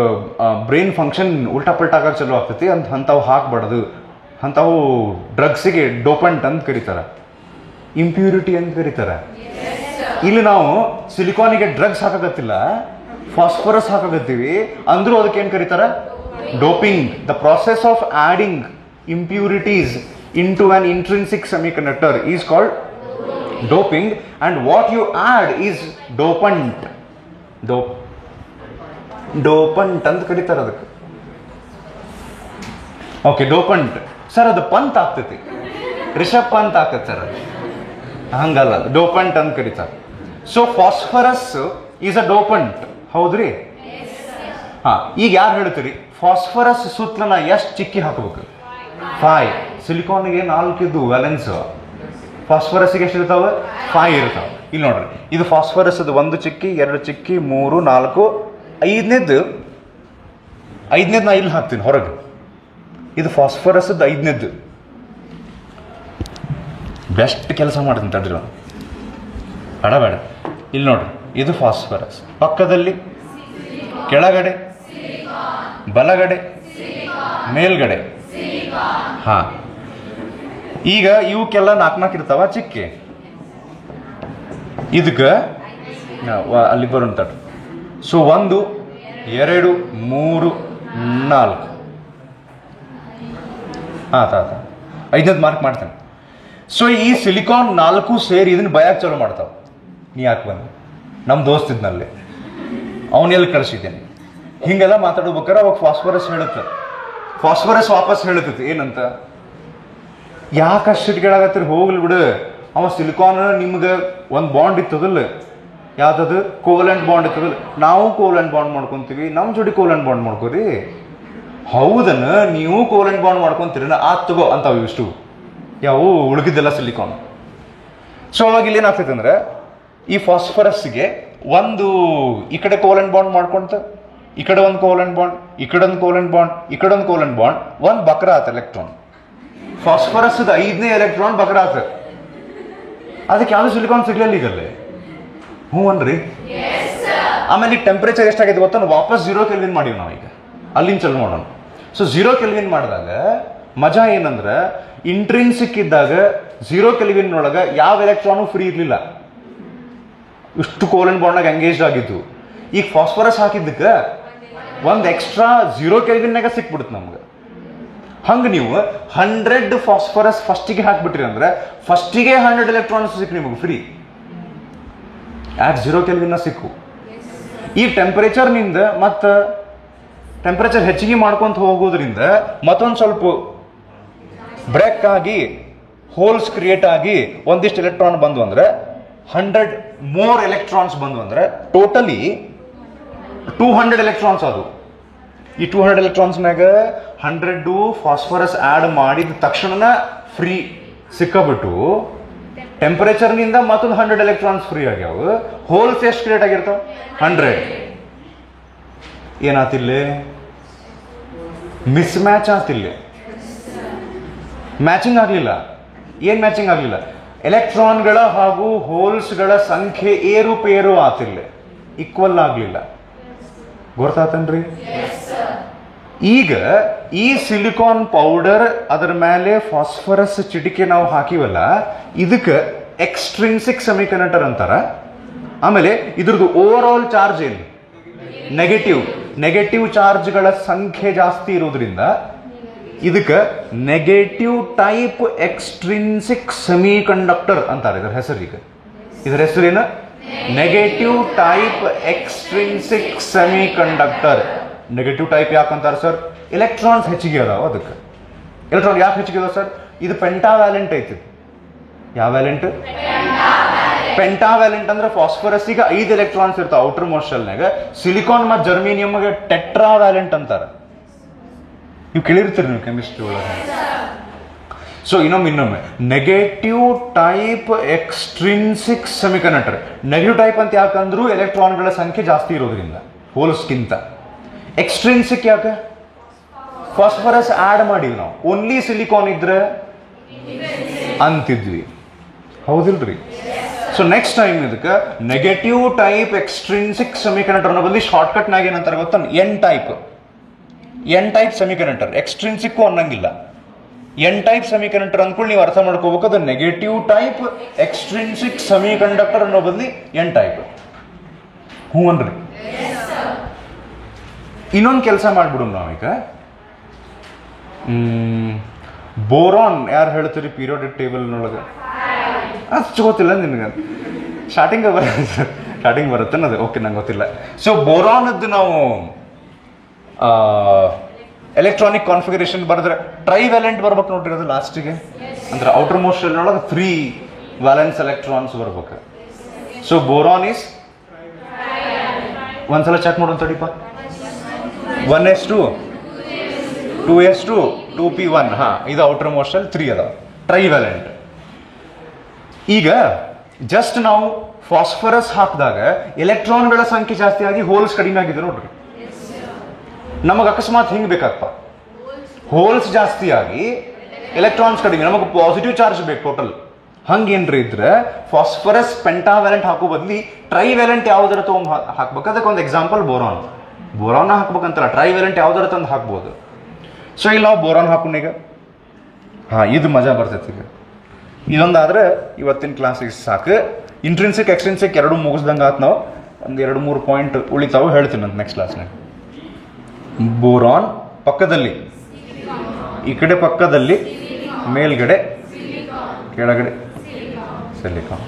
ಬ್ರೈನ್ ಫಂಕ್ಷನ್ ಉಲ್ಟಾ ಪಲ್ಟಾ ಆಗೋಕೆ ಚಲೋ ಆಗ್ತೈತಿ. ಅಂಥವು ಹಾಕ್ಬಾರ್ದು. ಅಂಥವು ಡ್ರಗ್ಸಿಗೆ ಡೋಪಂಟ್ ಅಂತ ಕರೀತಾರೆ, ಇಂಪ್ಯೂರಿಟಿ ಅಂತ ಕರೀತಾರೆ. ಇಲ್ಲಿ ನಾವು ಸಿಲಿಕಾನಿಗೆ ಡ್ರಗ್ಸ್ ಹಾಕಾಗತ್ತಿಲ್ಲ, ಫಾಸ್ಫರಸ್ ಹಾಕಾಗತ್ತೀವಿ, ಅಂದ್ರೂ ಅದಕ್ಕೆ ಏನು ಕರೀತಾರೆ? Doping. The process of adding impurities into an intrinsic semiconductor is called doping, and what you add is dopant. Dopant ಅಂತ ಕರೀತಾರೆ ಅದಕ್ಕೆ. ಓಕೆ, ಡೋಪಂಟ್ ಸರ್ ಅದು ಪಂತ್ ಆಗ್ತೈತಿ, ರಿಷಬ್ ಪಂತ್ ಆಗ್ತೈತಿ ಸರ್, ಅದು ಹಂಗಲ್ಲ, ಡೋಪಂಟ್ ಅಂತ ಕರೀತಾರೆ. So phosphorus is a dopant, ಹೌದ್ರಿ? ಹಾ, ಈಗ ಯಾರು ಹೇಳ್ತೀರಿ ಫಾಸ್ಫರಸ್ ಸುತ್ತಲನ ಎಷ್ಟು ಚಿಕ್ಕಿ ಹಾಕಬೇಕು? 5. ಸಿಲಿಕಾನ್ಗೆ 4 ಇದ್ದು ವ್ಯಾಲೆನ್ಸ್, ಫಾಸ್ಫರಸ್ಗೆ ಎಷ್ಟು ಇರ್ತಾವೆ? 5 ಇರ್ತಾವೆ. ಇಲ್ಲಿ ನೋಡ್ರಿ, ಇದು ಫಾಸ್ಫರಸ್ ಅದು 1 ಚಿಕ್ಕಿ, 2 ಚಿಕ್ಕಿ, 3, 4, 5ನೇದ್ದು ನಾ ಇಲ್ಲಿ ಹಾಕ್ತೀನಿ ಹೊರಗೆ. ಇದು ಫಾಸ್ಫರಸ್ 5ನೇದ್ದು. ಬೆಸ್ಟ್ ಕೆಲಸ ಮಾಡ್ತೀನಿ ತಡ್ರಿ, ಬೇಡ. ಇಲ್ಲಿ ನೋಡ್ರಿ, ಇದು ಫಾಸ್ಫರಸ್, ಪಕ್ಕದಲ್ಲಿ ಕೆಳಗಡೆ ಬಲಗಡೆ ಮೇಲ್ಗಡೆ. ಹಾ, ಈಗ ಇವಕ್ಕೆಲ್ಲ ನಾಲ್ಕು ಇರ್ತಾವ ಚಿಕ್ಕಿ. ಇದಕ್ಕೆ ಅಲ್ಲಿ ಬರೋಣ ತಟ್. ಸೊ 1 2 3 4. ಐದನೇದು ಮಾರ್ಕ್ ಮಾಡ್ತೇನೆ. ಸೊ ಈ ಸಿಲಿಕಾನ್ 4 ಸೇರಿ ಇದನ್ನ ಬಯಾಕ್ ಚಾಲು ಮಾಡ್ತಾವ. ನೀ ಯಾಕೆ ಬಂದು ನಮ್ಮ ದೋಸ್ತಿದ್ನಲ್ಲಿ ಅವನೆಲ್ಲಿ ಕಳಿಸಿದ್ದೇನೆ ಹಿಂಗೆಲ್ಲ ಮಾತಾಡ್ಬೇಕಾರೆ ಅವಾಗ ಫಾಸ್ಫರಸ್ ಹೇಳುತ್ತೆ. ಫಾಸ್ಫರಸ್ ವಾಪಸ್ ಹೇಳುತ್ತೈತಿ ಏನಂತ, ಯಾಕೆ ಅಷ್ಟು ಸಿಟ್ಗಳಾಗತ್ತೀರಿ, ಹೋಗ್ಲಿ ಬಿಡು. ಅವ ಸಿಲಿಕಾನ್ ನಿಮ್ಗೆ ಒಂದು ಬಾಂಡ್ ಇತ್ತದಲ್ಲ, ಯಾವ್ದದು ಕೋವೆಲೆಂಟ್ ಬಾಂಡ್ ಇತ್ತದಲ್ಲ, ನಾವು ಕೋವೆಲೆಂಟ್ ಬಾಂಡ್ ಮಾಡ್ಕೊತೀವಿ, ನಮ್ಮ ಜೋಡಿ ಕೋವೆಲೆಂಟ್ ಬಾಂಡ್ ಮಾಡ್ಕೋರಿ. ಹೌದನ್ನ ನೀವು ಕೋವೆಲೆಂಟ್ ಬಾಂಡ್ ಮಾಡ್ಕೊಂತೀರಿ ತಗೋ ಅಂತಾವ ಇಷ್ಟು ಯಾವ ಉಳಿದಿದ್ದೆಲ್ಲ ಸಿಲಿಕಾನ್. ಸೊ ಅವಾಗ ಇಲ್ಲಿ ಏನಾಗ್ತೈತೆ ಅಂದ್ರೆ ಈ ಫಾಸ್ಫರಸ್ಗೆ ಒಂದು ಈ ಕಡೆ ಕೋವೆಲೆಂಟ್ ಬಾಂಡ್ ಮಾಡ್ಕೊಂತ, ಈ ಕಡೆ ಒಂದು ಕೋವೆಲೆಂಟ್ ಬಾಂಡ್, ಈ ಕಡೆ ಒಂದು ಕೋವೆಲೆಂಟ್ ಬಾಂಡ್, ಈ ಕಡೆ ಒಂದು ಕೋವೆಲೆಂಟ್ ಬಾಂಡ್, ಒಂದು ಬಕ್ರ ಆತ ಎಲೆಕ್ಟ್ರಾನ್. ಫಾಸ್ಫರಸ್ 5ನೇ ಎಲೆಕ್ಟ್ರಾನ್ ಬಕ್ರ ಆತ. ಅದಕ್ಕೆ ಯಾವ್ದು ಸಿಲಿಕಾನ್ ಸಿಗ್ಲಿಲ್ಲ ಈಗಲ್ಲೇ. ಹ್ಞೂ ಅನ್ರಿ. ಆಮೇಲೆ ಈಗ ಟೆಂಪರೇಚರ್ ಎಷ್ಟಾಗೈತೆ ಗೊತ್ತ, ವಾಪಸ್ 0 ಕೆಲ್ವಿನ್ ಮಾಡೀವಿ ನಾವು. ಈಗ ಅಲ್ಲಿಂದ ಚಲೋ ಮಾಡೋಣ. ಸೊ 0 ಕೆಲ್ವಿನ್ ಮಾಡಿದಾಗ ಮಜಾ ಏನಂದ್ರೆ ಇಂಟ್ರಿನ್ಸಿಕ್ ಇದ್ದಾಗ 0 ಕೆಲ್ವಿನ್ ಒಳಗೆ ಯಾವ ಎಲೆಕ್ಟ್ರಾನು ಫ್ರೀ ಇರಲಿಲ್ಲ, ಇಷ್ಟು ಕೋವೆಲೆಂಟ್ ಬಾಂಡ್ನಾಗ ಎಂಗೇಜ್ ಆಗಿದ್ದು. ಈಗ ಫಾಸ್ಫರಸ್ ಹಾಕಿದ್ದಕ್ಕೆ ಒಂದು ಎಕ್ಸ್ಟ್ರಾ 0 ಕೆಲ್ವಿನ್ನಾಗ ಸಿಕ್ಬಿಡುತ್ತೆ ನಮ್ಗೆ. ಹಂಗೆ ನೀವು 100 ಫಾಸ್ಫರಸ್ ಫಸ್ಟಿಗೆ ಹಾಕ್ಬಿಟ್ರಿ ಅಂದ್ರೆ ಫಸ್ಟಿಗೆ 100 ಎಲೆಕ್ಟ್ರಾನ್ಸ್ ಸಿಕ್ಕು ನಿಮಗೆ ಫ್ರೀ. ಯಾಕೆ 0 ಕೆಲ್ವಿನ್ನ ಸಿಕ್ಕು. ಈ ಟೆಂಪರೇಚರ್ನಿಂದ ಮತ್ತು ಟೆಂಪರೇಚರ್ ಹೆಚ್ಚಿಗೆ ಮಾಡ್ಕೊಂತ ಹೋಗೋದ್ರಿಂದ ಮತ್ತೊಂದು ಸ್ವಲ್ಪ ಬ್ರೇಕ್ ಆಗಿ ಹೋಲ್ಸ್ ಕ್ರಿಯೇಟ್ ಆಗಿ ಒಂದಿಷ್ಟು ಎಲೆಕ್ಟ್ರಾನ್ ಬಂದು ಅಂದ್ರೆ 100 more ಎಲೆಕ್ಟ್ರಾನ್ಸ್ ಬಂದು ಅಂದ್ರೆ ಟೋಟಲಿ 200 ಎಲೆಕ್ಟ್ರಾನ್ಸ್ ಅದು. ಈ 200 ಎಲೆಕ್ಟ್ರಾನ್ಸ್ನಾಗ 100 ಫಾಸ್ಫರಸ್ ಆ್ಯಡ್ ಮಾಡಿದ ತಕ್ಷಣ ಫ್ರೀ ಸಿಕ್ಕಬಿಟ್ಟು ಟೆಂಪರೇಚರ್ನಿಂದ ಮತ್ತೊಂದು 100 ಎಲೆಕ್ಟ್ರಾನ್ಸ್ ಫ್ರೀ ಆಗ್ಯಾವ. ಹೋಲ್ಸ್ ಎಷ್ಟು ಕ್ರಿಯೇಟ್ ಆಗಿರ್ತಾವ 100. ಏನಾತಿಲ್ಲ, ಮಿಸ್ ಮ್ಯಾಚ್ ಆತಿಲ್ಲ, ಮ್ಯಾಚಿಂಗ್ ಆಗಲಿಲ್ಲ. ಏನು ಮ್ಯಾಚಿಂಗ್ ಆಗಲಿಲ್ಲ, ಎಲೆಕ್ಟ್ರಾನ್ಗಳ ಹಾಗೂ ಹೋಲ್ಸ್ಗಳ ಸಂಖ್ಯೆ ಏರುಪೇರು ಆತಿಲ್ಲ, ಈಕ್ವಲ್ ಆಗಲಿಲ್ಲ. ಗೊತ್ತಾತನ್ರಿ. ಈಗ ಈ ಸಿಲಿಕಾನ್ ಪೌಡರ್ ಅದರ ಮೇಲೆ ಫಾಸ್ಫರಸ್ ಚಿಟಿಕೆ ನಾವು ಹಾಕಿವಲ್ಲ, ಇದಕ್ಕೆ ಎಕ್ಸ್ಟ್ರಿನ್ಸಿಕ್ ಸೆಮಿಕಂಡಕ್ಟರ್ ಅಂತಾರ. ಆಮೇಲೆ ಇದ್ರದ್ದು ಓವರ್ ಆಲ್ ಚಾರ್ಜ್ ಏನು, ನೆಗೆಟಿವ್ ಚಾರ್ಜ್ಗಳ ಸಂಖ್ಯೆ ಜಾಸ್ತಿ ಇರೋದ್ರಿಂದ ಇದಕ್ಕೆ ನೆಗೆಟಿವ್ ಟೈಪ್ ಎಕ್ಸ್ಟ್ರಿನ್ಸಿಕ್ ಸೆಮಿಕಂಡಕ್ಟರ್ ಅಂತಾರೆ ಇದರ ಹೆಸರು. ಈಗ ಇದರ ಹೆಸರೇನು, negative type extrinsic semiconductor. Negative type ಯಾಕಂತಾರೆ ಸರ್, ಎಲೆಕ್ಟ್ರಾನ್ಸ್ ಹೆಚ್ಚಿಗೆ ಅದಾವ. ಅದಕ್ಕೆ ಎಲೆಕ್ಟ್ರಾನ್ ಯಾಕೆ ಹೆಚ್ಚಿಗೆ ಅದಾವ ಸರ್, ಇದು ಪೆಂಟಾವ್ಯಾಲೆಂಟ್ ಐತಿ. ಯಾವ ವ್ಯಾಲೆಂಟ್, ಪೆಂಟಾವ್ಯಾಲೆಂಟ್ ಅಂದ್ರೆ ಫಾಸ್ಫರಸ್ಸಿಗೆ 5 ಎಲೆಕ್ಟ್ರಾನ್ಸ್ ಇರ್ತಾವ ಔಟರ್ ಮೋಸ್ಟ್ ಶೆಲ್ನಾಗ. ಸಿಲಿಕಾನ್ ಮತ್ತು ಜರ್ಮೇನಿಯಮ್ಗೆ ಟೆಟ್ರಾವ್ಯಾಲೆಂಟ್ ಅಂತಾರೆ. ನೀವು ಕೇಳಿರ್ತೀರಿ ನೀವು ಕೆಮಿಸ್ಟ್ರಿ ಒಳಗೆ. ಸೊ ಇನ್ನೊಮ್ಮೆ negative type extrinsic semiconductor. Negative type ಅಂತ ಯಾಕಂದ್ರೂ ಎಲೆಕ್ಟ್ರಾನ್ಗಳ ಸಂಖ್ಯೆ ಜಾಸ್ತಿ ಇರೋದ್ರಿಂದ ಹೋಲ್ಸ್ಗಿಂತ. ಎಕ್ಸ್ಟ್ರಿನ್ಸಿಕ್ ಯಾಕೆ, ಫಾಸ್ಫರಸ್ ಆ್ಯಡ್ ಮಾಡಿವಿ ನಾವು, ಓನ್ಲಿ ಸಿಲಿಕಾನ್ ಇದ್ರೆ ಅಂತಿದ್ವಿ. ಹೌದಿಲ್ರಿ. ಸೊ ನೆಕ್ಸ್ಟ್ ಟೈಮ್ ಇದಕ್ಕೆ ನೆಗೆಟಿವ್ ಟೈಪ್ ಎಕ್ಸ್ಟ್ರಿನ್ಸಿಕ್ ಸೆಮಿಕಂಡಕ್ಟರ್ನ ಬಂದು ಶಾರ್ಟ್ಕಟ್ನಾಗ ಏನಂತಾರೆ ಗೊತ್ತಾ, ಎನ್ ಟೈಪ್ ಸೆಮಿಕಂಡಕ್ಟರ್. ಎಕ್ಸ್ಟ್ರಿನ್ಸಿಕ್ಕು ಅನ್ನಂಗಿಲ್ಲ, ಎನ್ ಟೈಪ್ ಸೆಮಿಕಂಡಕ್ಟರ್ ಅಂದ್ಕೊಂಡು ನೀವು ಅರ್ಥ ಮಾಡ್ಕೋಬೇಕು. ಅದು ನೆಗೆಟಿವ್ ಟೈಪ್ ಎಕ್ಸ್ಟ್ರಿನ್ಸಿಕ್ ಸೆಮಿಕಂಡಕ್ಟರ್ ಅನ್ನೋ ಬದಲಿ ಎನ್ ಟೈಪ್. ಹ್ಞೂ ಅನ್ರಿ. ಇನ್ನೊಂದು ಕೆಲಸ ಮಾಡ್ಬಿಡು ನಾವೀಗ. ಬೋರಾನ್ ಯಾರು ಹೇಳ್ತೀರಿ ಪೀರಿಯೋಡಿಕ್ ಟೇಬಲ್ನೊಳಗೆ? ಅಷ್ಟು ಗೊತ್ತಿಲ್ಲ ನಿನಗೆ. ಸ್ಟಾರ್ಟಿಂಗ್ ಬರುತ್ತೆ ಅದು. ಓಕೆ, ನಂಗೆ ಗೊತ್ತಿಲ್ಲ. ಸೊ ಬೋರಾನದ್ದು ನಾವು ಎಲೆಕ್ಟ್ರಾನಿಕ್ ಕಾನ್ಫಿಗರೇಷನ್ ಬರೆದ್ರೆ ಟ್ರೈವ್ಯಾಲೆಂಟ್ ಬರ್ಬೇಕು ನೋಡ್ರಿ ಅದು ಲಾಸ್ಟಿಗೆ. ಅಂದ್ರೆ ಔಟರ್ ಮೋಸ್ಟ್ ಶೆಲ್ನೊಳಗೆ 3 ವ್ಯಾಲೆನ್ಸ್ ಎಲೆಕ್ಟ್ರಾನ್ಸ್ ಬರ್ಬೇಕು. ಸೊ ಬೋರಾನ್ ಇಸ್, ಒಂದ್ಸಲ ಚೆಕ್ ಮಾಡೋಣ ತಡಿಪ. 1s2 2s2 2p1. ಇದು ಔಟರ್ ಮೋಸ್ಟ್ ಶೆಲ್, 3 ಅದಾವ ಟ್ರೈವ್ಯಾಲೆಂಟ್. ಈಗ ಜಸ್ಟ್ ನಾವು ಫಾಸ್ಫರಸ್ ಹಾಕಿದಾಗ ಎಲೆಕ್ಟ್ರಾನ್ಗಳ ಸಂಖ್ಯೆ ಜಾಸ್ತಿ ಆಗಿ ಹೋಲ್ಸ್ ಕಡಿಮೆ ಆಗಿದೆ ನೋಡ್ರಿ. ನಮಗೆ ಅಕಸ್ಮಾತ್ ಹಿಂಗೆ ಬೇಕಪ್ಪ, ಹೋಲ್ಸ್ ಜಾಸ್ತಿ ಆಗಿ ಎಲೆಕ್ಟ್ರಾನ್ಸ್ ಕಡಿಮೆ, ನಮಗೆ ಪಾಸಿಟಿವ್ ಚಾರ್ಜ್ ಬೇಕು ಟೋಟಲ್. ಹಂಗೇನ್ರಿ ಇದ್ರೆ ಫಾಸ್ಫರಸ್ ಪೆಂಟಾವ್ಯಾಲೆಂಟ್ ಹಾಕೋ ಬದಲಿ ಟ್ರೈವ್ಯಾಲೆಂಟ್ ಯಾವ್ದಾರ ತೊಗೊಂಡು ಹಾಕ್ಬೇಕು. ಅದಕ್ಕೆ ಒಂದು ಎಕ್ಸಾಂಪಲ್ ಬೋರಾನ್ ಹಾಕ್ಬೇಕಂತಲ್ಲ, ಟ್ರೈವ್ಯಾಲೆಂಟ್ ಯಾವ್ದಾರ ತಂದು ಹಾಕ್ಬೋದು. ಸೊ ಇಲ್ಲಿ ನಾವು ಬೋರಾನ್ ಹಾಕೋಣ ಈಗ. ಹಾಂ, ಇದು ಮಜಾ ಬರ್ತೈತಿ. ಈಗ ಇದೊಂದಾದ್ರೆ ಇವತ್ತಿನ ಕ್ಲಾಸಿಗೆ ಸಾಕು. ಇಂಟ್ರಿನ್ಸಿಕ್ ಎಕ್ಸ್ಟ್ರಿನ್ಸಿಕ್ ಎರಡು ಮುಗಿಸ್ದಂಗೆ ಆತು. ನಾವು ಒಂದು 2-3 ಪಾಯಿಂಟ್ ಉಳಿತಾವು ಹೇಳ್ತೀನಿ ಅಂತ ನೆಕ್ಸ್ಟ್ ಕ್ಲಾಸ್ನಾಗ. ಬೋರಾನ್ ಪಕ್ಕದಲ್ಲಿ, ಈ ಕಡೆ ಪಕ್ಕದಲ್ಲಿ, ಮೇಲ್ಗಡೆ ಕೆಳಗಡೆ ಸಿಲಿಕಾನ್.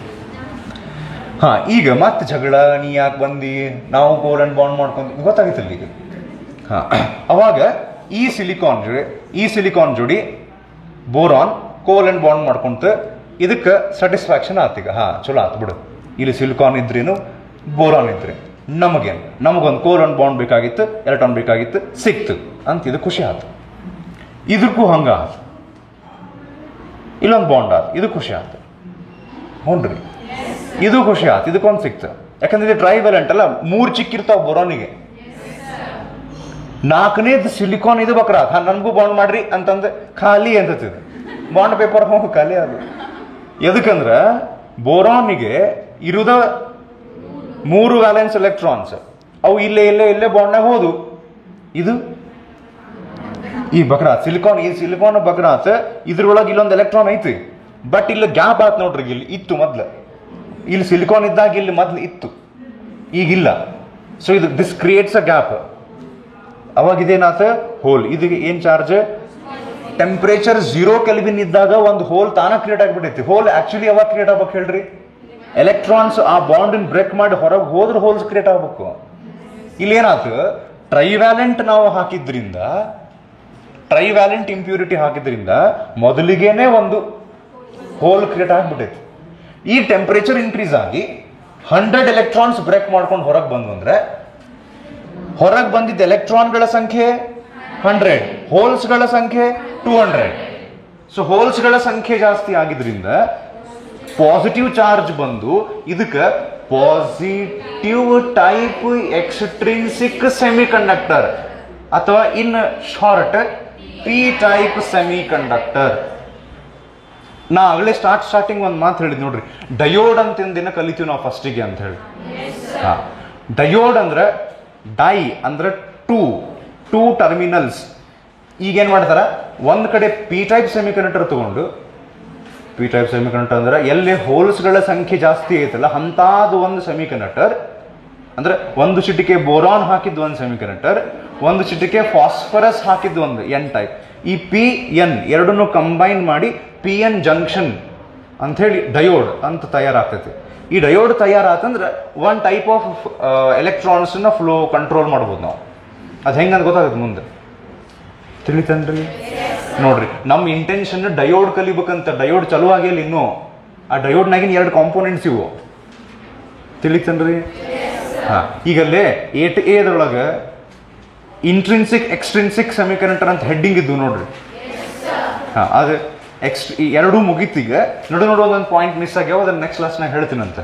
ಹಾಂ, ಈಗ ಮತ್ತೆ ಜಗಳ, ನೀ ಯಾಕೆ ಬಂದು ನಾವು ಕೋಲೆಂಟ್ ಬಾಂಡ್ ಮಾಡ್ಕೊಂಡು ಗೊತ್ತಾಗಿತ್ತಲ್ಲ ಈಗ. ಹಾಂ, ಅವಾಗ ಈ ಸಿಲಿಕಾನ್ ಜೋಡಿ ಬೋರಾನ್ ಕೋಲೆಂಟ್ ಬಾಂಡ್ ಮಾಡ್ಕೊಂತ ಇದಕ್ಕೆ ಸ್ಯಾಟಿಸ್ಫ್ಯಾಕ್ಷನ್ ಆತೀಗ. ಹಾಂ, ಚಲೋ ಆತು ಬಿಡು. ಇಲ್ಲಿ ಸಿಲಿಕಾನ್ ಇದ್ರೇನು ಬೋರಾನ್ ಇದ್ರೆ ನಮಗೊಂದು ಕೋಲೆಂಟ್ ಬಾಂಡ್ ಬೇಕಾಗಿತ್ತು, ಎಲೆಕ್ಟ್ರಾನ್ ಬೇಕಾಗಿತ್ತು, ಸಿಕ್ತು ಅಂತ ಇದು ಖುಷಿ ಆಯ್ತು. ಇದಕ್ಕೂ ಹಂಗ ಆಯ್ತು. ಇಲ್ಲೊಂದು ಬಾಂಡ್ ಆಯ್ತು, ಇದು ಖುಷಿ ಆಯ್ತು. ಹ್ಞೂನ್ರಿ, ಇದು ಖುಷಿ ಆಯ್ತು, ಇದಕ್ಕೊಂದು ಸಿಕ್ತು. ಯಾಕಂದ್ರೆ ಇದು ಟ್ರೈವ್ಯಾಲೆಂಟ್ ಅಲ್ಲ, 3 ಚಿಕ್ಕಿರ್ತಾವ ಬೋರಾನಿಗೆ. 4ನೇದು ಸಿಲಿಕಾನ್ ಇದು ಬಕ್ರಾತ್. ನನಗೂ ಬಾಂಡ್ ಮಾಡ್ರಿ ಅಂತಂದ್ರೆ ಖಾಲಿ ಅಂತತಿದೆ ಬಾಂಡ್ ಪೇಪರ್. ಹೋಗಿ ಖಾಲಿ ಅದು. ಎದಕ್ಕಂದ್ರೆ ಬೋರಾನಿಗೆ ಇರುದ 3 ವ್ಯಾಲೆನ್ಸ್ ಎಲೆಕ್ಟ್ರಾನ್ಸ್. ಅವು ಇಲ್ಲೇ ಬಾಂಡ್ನಾಗ ಹೋದು. ಇದು ಈ ಬಕ್ರಾತ್ ಸಿಲಿಕಾನ್ ಬಕ್ರಾತ್. ಇದ್ರೊಳಗೆ ಇಲ್ಲೊಂದು ಎಲೆಕ್ಟ್ರಾನ್ ಐತಿ, ಬಟ್ ಇಲ್ಲಿ ಗ್ಯಾಪ್ ಆತ್ ನೋಡ್ರಿ. ಇಲ್ಲಿ ಇತ್ತು ಮೊದ್ಲು, ಇಲ್ಲಿ ಸಿಲಿಕಾನ್ ಇದ್ದಾಗ ಇಲ್ಲಿ ಮೊದ್ಲು ಇತ್ತು, ಈಗಿಲ್ಲ. ಸೊ ಇದು ದಿಸ್ ಕ್ರಿಯೇಟ್ಸ್ ಅ ಗ್ಯಾಪ್. ಅವಾಗ ಇದೇನಾತ ಹೋಲ್. ಇದಕ್ಕೆ ಏನ್ ಚಾರ್ಜ್? ಟೆಂಪರೇಚರ್ 0 ಕೆಲ್ವಿನ್ ಇದ್ದಾಗ ಒಂದು ಹೋಲ್ ತಾನ ಕ್ರಿಯೇಟ್ ಆಗಿಬಿಟ್ಟೈತಿ. ಹೋಲ್ ಆಕ್ಚುಲಿ ಯಾವಾಗ ಕ್ರಿಯೇಟ್ ಆಗ್ಬೇಕು ಹೇಳ್ರಿ? ಎಲೆಕ್ಟ್ರಾನ್ಸ್ ಆ ಬಾಂಡ್ ಬ್ರೇಕ್ ಮಾಡಿ ಹೊರಗೆ ಹೋದ್ರೆ ಹೋಲ್ಸ್ ಕ್ರಿಯೇಟ್ ಆಗ್ಬೇಕು. ಇಲ್ಲೇನಾತು, ಟ್ರೈವ್ಯಾಲೆಂಟ್ ನಾವು ಹಾಕಿದ್ರಿಂದ, ಟ್ರೈವ್ಯಾಲೆಂಟ್ ಇಂಪ್ಯೂರಿಟಿ ಹಾಕಿದ್ರಿಂದ ಮೊದಲಿಗೇನೆ ಒಂದು ಹೋಲ್ ಕ್ರಿಯೇಟ್ ಆಗಿಬಿಟ್ಟೈತಿ. ಈ ಟೆಂಪರೇಚರ್ ಇನ್ಕ್ರೀಸ್ ಆಗಿ 100 ಎಲೆಕ್ಟ್ರಾನ್ಸ್ ಬ್ರೇಕ್ ಮಾಡ್ಕೊಂಡು ಹೊರಗೆ ಬಂದು ಅಂದ್ರೆ ಹೊರಗೆ ಬಂದಿದ್ದ ಎಲೆಕ್ಟ್ರಾನ್ಗಳ ಸಂಖ್ಯೆ 100, ಹೋಲ್ಸ್ಗಳ ಸಂಖ್ಯೆ 200. ಸೊ ಹೋಲ್ಸ್ಗಳ ಸಂಖ್ಯೆ ಜಾಸ್ತಿ ಆಗಿದ್ರಿಂದ ಪಾಸಿಟಿವ್ ಚಾರ್ಜ್ ಬಂದು ಇದಕ್ಕೆ ಪಾಸಿಟಿವ್ ಟೈಪ್ ಎಕ್ಸ್ಟ್ರಿನ್ಸಿಕ್ ಸೆಮಿಕಂಡಕ್ಟರ್ ಅಥವಾ in short P type semiconductor. ನಾ ಆಗಲೇ ಸ್ಟಾರ್ಟಿಂಗ್ ಒಂದು ಮಾತು ಹೇಳಿದ್ ನೋಡ್ರಿ, ಡಯೋಡ್ ಅಂತ ದಿನ ಕಲಿತೀವಿ ನಾವು ಫಸ್ಟಿಗೆ ಅಂತ ಹೇಳಿ. ಹಾಂ, ಡಯೋಡ್ ಅಂದ್ರೆ ಡೈ ಅಂದ್ರೆ ಟೂ ಟರ್ಮಿನಲ್ಸ್. ಈಗೇನು ಮಾಡ್ತಾರ, ಒಂದು ಕಡೆ ಪಿ ಟೈಪ್ ಸೆಮಿಕಂಡಕ್ಟರ್ ತಗೊಂಡು, ಪಿ ಟೈಪ್ ಸೆಮಿಕಂಡಕ್ಟರ್ ಅಂದ್ರೆ ಎಲ್ಲಿ ಹೋಲ್ಸ್ಗಳ ಸಂಖ್ಯೆ ಜಾಸ್ತಿ ಐತಲ್ಲ ಅಂತಾದು ಒಂದು ಸೆಮಿಕಂಡಕ್ಟರ್. ಅಂದ್ರೆ ಒಂದು ಚಿಟಿಕೆ ಬೋರಾನ್ ಹಾಕಿದ್ದು ಒಂದು ಸೆಮಿಕಂಡಕ್ಟರ್, ಒಂದು ಚಿಟಿಕೆ ಫಾಸ್ಫರಸ್ ಹಾಕಿದ್ದು ಒಂದು ಎನ್ ಟೈಪ್. ಈ ಪಿ ಎನ್ ಎರಡನ್ನು ಕಂಬೈನ್ ಮಾಡಿ ಪಿ ಎನ್ ಜಂಕ್ಷನ್ ಅಂಥೇಳಿ ಡಯೋಡ್ ಅಂತ ತಯಾರಾಗ್ತೈತಿ. ಈ ಡಯೋಡ್ ತಯಾರಾತಂದ್ರೆ ಒನ್ ಟೈಪ್ ಆಫ್ ಎಲೆಕ್ಟ್ರಾನ್ಸ್ನ ಫ್ಲೋ ಕಂಟ್ರೋಲ್ ಮಾಡ್ಬೋದು ನಾವು. ಅದು ಹೆಂಗಂತ ಗೊತ್ತಾಗುತ್ತೆ ಮುಂದೆ. ತಿಳಿತನ್ರಿ? ನೋಡ್ರಿ, ನಮ್ಮ ಇಂಟೆನ್ಷನ್ ಡಯೋಡ್ ಕಲಿಬೇಕಂತ. ಡಯೋಡ್ ಚಲೋ ಆಗಿಲ್ಲ ಇನ್ನೂ. ಆ ಡಯೋಡ್ನಾಗಿನ 2 ಕಾಂಪೋನೆಂಟ್ಸ್ ಇವು. ತಿಳಿತನ್ರಿ? ಹಾಂ, ಈಗಲ್ಲೇ 8A ಇಂಟ್ರಿನ್ಸಿಕ್ ಎಕ್ಸ್ಟ್ರಿನ್ಸಿಕ್ ಸೆಮಿಕಂಡಕ್ಟರ್ ಅಂತ ಹೆಡ್ಡಿಂಗ್ ಇದ್ದು ನೋಡ್ರಿ. ಹಾಂ, ಅದು ಎರಡೂ ಮುಗೀತೀಗ. ನೋಡು ಒಂದೊಂದು ಪಾಯಿಂಟ್ ಮಿಸ್ ಆಗ್ಯಾವ, ಅದನ್ನ ನೆಕ್ಸ್ಟ್ ಕ್ಲಾಸ್ನಾಗ ಹೇಳ್ತೀನಂತ.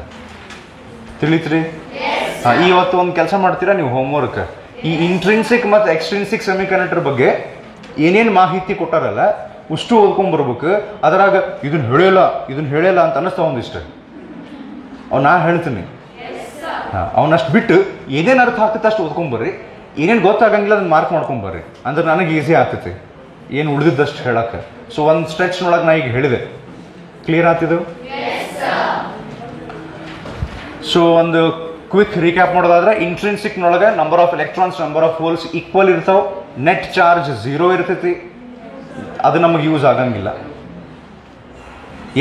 ತಿಳಿತ್ರಿ? ಹಾಂ, ಇವತ್ತು ಒಂದು ಕೆಲಸ ಮಾಡ್ತೀರಾ ನೀವು ಹೋಮ್ವರ್ಕ್. ಈ ಇಂಟ್ರಿನ್ಸಿಕ್ ಮತ್ತು ಎಕ್ಸ್ಟ್ರಿನ್ಸಿಕ್ ಸೆಮಿಕಂಡಕ್ಟರ್ ಬಗ್ಗೆ ಏನೇನು ಮಾಹಿತಿ ಕೊಟ್ಟಾರಲ್ಲ ಅಷ್ಟು ಓದ್ಕೊಂಡ್ಬರ್ಬೇಕು. ಅದರಾಗ ಇದನ್ನ ಹೇಳಿಲ್ಲ ಅಂತ ಅನ್ನಿಸ್ತಾ ಒಂದಿಷ್ಟು. ನಾ ಹೇಳ್ತೀನಿ. ಹಾಂ, ಅವನಷ್ಟು ಬಿಟ್ಟು ಏನೇನು ಅರ್ಥ ಆಗ್ತೈತೆ ಅಷ್ಟು ಓದ್ಕೊಂಬರ್ರಿ. ಏನೇನು ಗೊತ್ತಾಗಂಗಿಲ್ಲ ಅದನ್ನ ಮಾರ್ಕ್ ಮಾಡ್ಕೊಂಬರ್ರಿ. ಅಂದ್ರೆ ನನಗೆ ಈಸಿ ಆಗ್ತೈತಿ ಏನು ಉಳಿದಿದ್ದಷ್ಟು ಹೇಳಕ್ಕೆ. ಸೊ ಒಂದು ಸ್ಟ್ರೆಚ್ನೊಳಗೆ ನಾ ಈಗ ಹೇಳಿದೆ. ಕ್ಲಿಯರ್ ಆಗ್ತಿದ್ದು? ಸೊ ಒಂದು ಕ್ವಿಕ್ ರೀಕ್ಯಾಪ್ ಮಾಡೋದಾದ್ರೆ, ಇಂಟ್ರಿನ್ಸಿಕ್ನೊಳಗೆ number of electrons, number of holes equal ಇರ್ತಾವೆ. ನೆಟ್ ಚಾರ್ಜ್ 0 ಇರ್ತೈತಿ. ಅದು ನಮಗೆ ಯೂಸ್ ಆಗಂಗಿಲ್ಲ.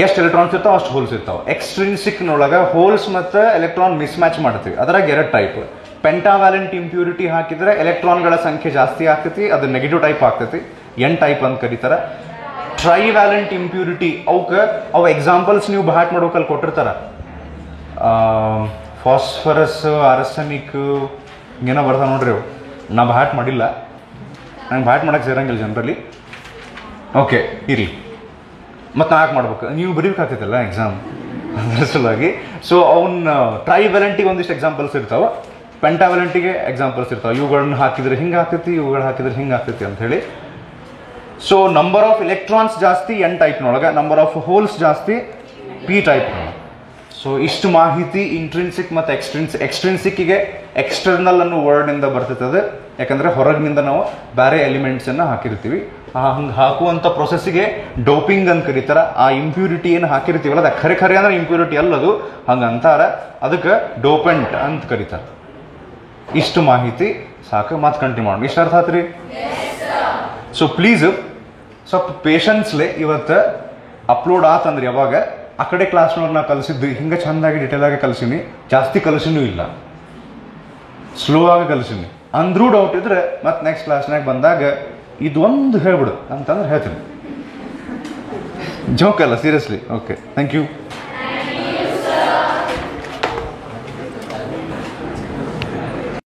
ಎಷ್ಟು ಎಲೆಕ್ಟ್ರಾನ್ಸ್ ಇರ್ತಾವೆ ಅಷ್ಟು ಹೋಲ್ಸ್ ಇರ್ತಾವೆ. ಎಕ್ಸ್ಟ್ರಿನ್ಸಿಕ್ನೊಳಗೆ ಹೋಲ್ಸ್ ಮತ್ತು ಎಲೆಕ್ಟ್ರಾನ್ ಮಿಸ್ ಮ್ಯಾಚ್ ಮಾಡ್ತೀವಿ. ಅದ್ರಾಗ 2 ಟೈಪ್. ಪೆಂಟಾವ್ಯಾಲೆಂಟ್ ಇಂಪ್ಯೂರಿಟಿ ಹಾಕಿದ್ರೆ ಎಲೆಕ್ಟ್ರಾನ್ಗಳ ಸಂಖ್ಯೆ ಜಾಸ್ತಿ ಆಗ್ತೈತಿ, ಅದು ನೆಗೆಟಿವ್ ಟೈಪ್ ಆಗ್ತೈತಿ, ಎನ್ ಟೈಪ್ ಅಂತ ಕರೀತಾರೆ. ಟ್ರೈವ್ಯಾಲೆಂಟ್ ಇಂಪ್ಯೂರಿಟಿ ಅವು ಎಕ್ಸಾಂಪಲ್ಸ್ ನೀವು ಬಾಟ್ ಮಾಡ್ಬೇಕಲ್ಲಿ ಕೊಟ್ಟಿರ್ತಾರ. ಫಾಸ್ಫರಸ್, ಆರ್ಸೆನಿಕ್ ಏನೋ ಬರ್ತಾವೆ ನೋಡ್ರಿ. ಅವು ನಾ ಬಾಟ್ ಮಾಡಿಲ್ಲ, ನಂಗೆ ಬಾಟ್ ಮಾಡೋಕ್ಕೆ ಸೇರಂಗಿಲ್ಲ ಜನರಲಿ. ಓಕೆ, ಇರಲಿ. ಮತ್ತು ನಾ ಯಾಕೆ ಮಾಡ್ಬೇಕು, ನೀವು ಬರೀಬೇಕಾಗ್ತೈತಲ್ಲ ಎಕ್ಸಾಮ್, ಅದರ ಸಲುವಾಗಿ. ಸೊ ಅವನ್ನ ಟ್ರೈವ್ಯಾಲೆಂಟಿಗೆ ಒಂದಿಷ್ಟು ಎಕ್ಸಾಂಪಲ್ಸ್ ಇರ್ತಾವೆ, ಪೆಂಟಾವ್ಯಾಲೆಂಟಿಗೆ ಎಕ್ಸಾಂಪಲ್ಸ್ ಇರ್ತಾವೆ. ಇವುಗಳನ್ನ ಹಾಕಿದ್ರೆ ಹಿಂಗೆ ಆಗ್ತೈತಿ, ಇವುಗಳು ಹಾಕಿದ್ರೆ ಹಿಂಗೆ ಆಗ್ತೈತಿ ಅಂತ ಹೇಳಿ. ಸೊ ನಂಬರ್ ಆಫ್ ಎಲೆಕ್ಟ್ರಾನ್ಸ್ ಜಾಸ್ತಿ ಎನ್ ಟೈಪ್ನೊಳಗೆ, ನಂಬರ್ ಆಫ್ ಹೋಲ್ಸ್ ಜಾಸ್ತಿ ಪಿ ಟೈಪ್ನೊಳಗೆ. ಸೊ ಇಷ್ಟು ಮಾಹಿತಿ ಇಂಟ್ರಿನ್ಸಿಕ್ ಮತ್ತು ಎಕ್ಸ್ಟ್ರಿನ್ಸಿಕ್ಕಿಗೆ ಎಕ್ಸ್ಟರ್ನಲ್ ಅನ್ನೋ ವರ್ಡ್ನಿಂದ ಬರ್ತೈತದೆ. ಯಾಕಂದರೆ ಹೊರಗಿನಿಂದ ನಾವು ಬೇರೆ ಎಲಿಮೆಂಟ್ಸನ್ನು ಹಾಕಿರ್ತೀವಿ. ಹಂಗೆ ಹಾಕುವಂಥ ಪ್ರೊಸೆಸ್ಸಿಗೆ ಡೋಪಿಂಗ್ ಅಂತ ಕರೀತಾರೆ. ಆ ಇಂಪ್ಯೂರಿಟಿ ಏನು ಹಾಕಿರ್ತೀವಲ್ಲ ಅದು ಖರೆ ಅಂದ್ರೆ ಇಂಪ್ಯೂರಿಟಿ ಅಲ್ಲದು, ಹಂಗೆ ಅಂತಾರೆ. ಅದಕ್ಕೆ ಡೋಪೆಂಟ್ ಅಂತ ಕರೀತಾರೆ. ಇಷ್ಟು ಮಾಹಿತಿ ಸಾಕು, ಮತ್ತೆ ಕಂಟಿನ್ಯೂ ಮಾಡೋಣ. ಇಷ್ಟು ಅರ್ಥ ಆತ್ರಿ? ಸೊ ಪ್ಲೀಸ್ ಸ್ವಲ್ಪ ಪೇಷನ್ಸ್ಲೆ ಇವತ್ತು ಅಪ್ಲೋಡ್ ಆತಂದ್ರೆ ಯಾವಾಗ ಆ ಕಡೆ ಕ್ಲಾಸ್ನವ್ರನ್ನ ಕಲಿಸಿದ್ದು ಹಿಂಗೆ ಚೆಂದಾಗಿ ಡಿಟೇಲಾಗಿ ಕಲಿಸೀನಿ, ಜಾಸ್ತಿ ಕಲಿಸಿನೂ ಇಲ್ಲ, ಸ್ಲೋ ಆಗಿ ಕಲಿಸೀನಿ. ಅಂದ್ರೂ ಡೌಟ್ ಇದ್ರೆ ಮತ್ತೆ ನೆಕ್ಸ್ಟ್ ಕ್ಲಾಸ್ನಾಗ ಬಂದಾಗ ಇದೊಂದು ಹೇಳ್ಬಿಡು ಅಂತಂದ್ರೆ ಹೇಳ್ತೀನಿ. ಜೋಕ್ ಅಲ್ಲ, ಸೀರಿಯಸ್ಲಿ. Okay, thank you.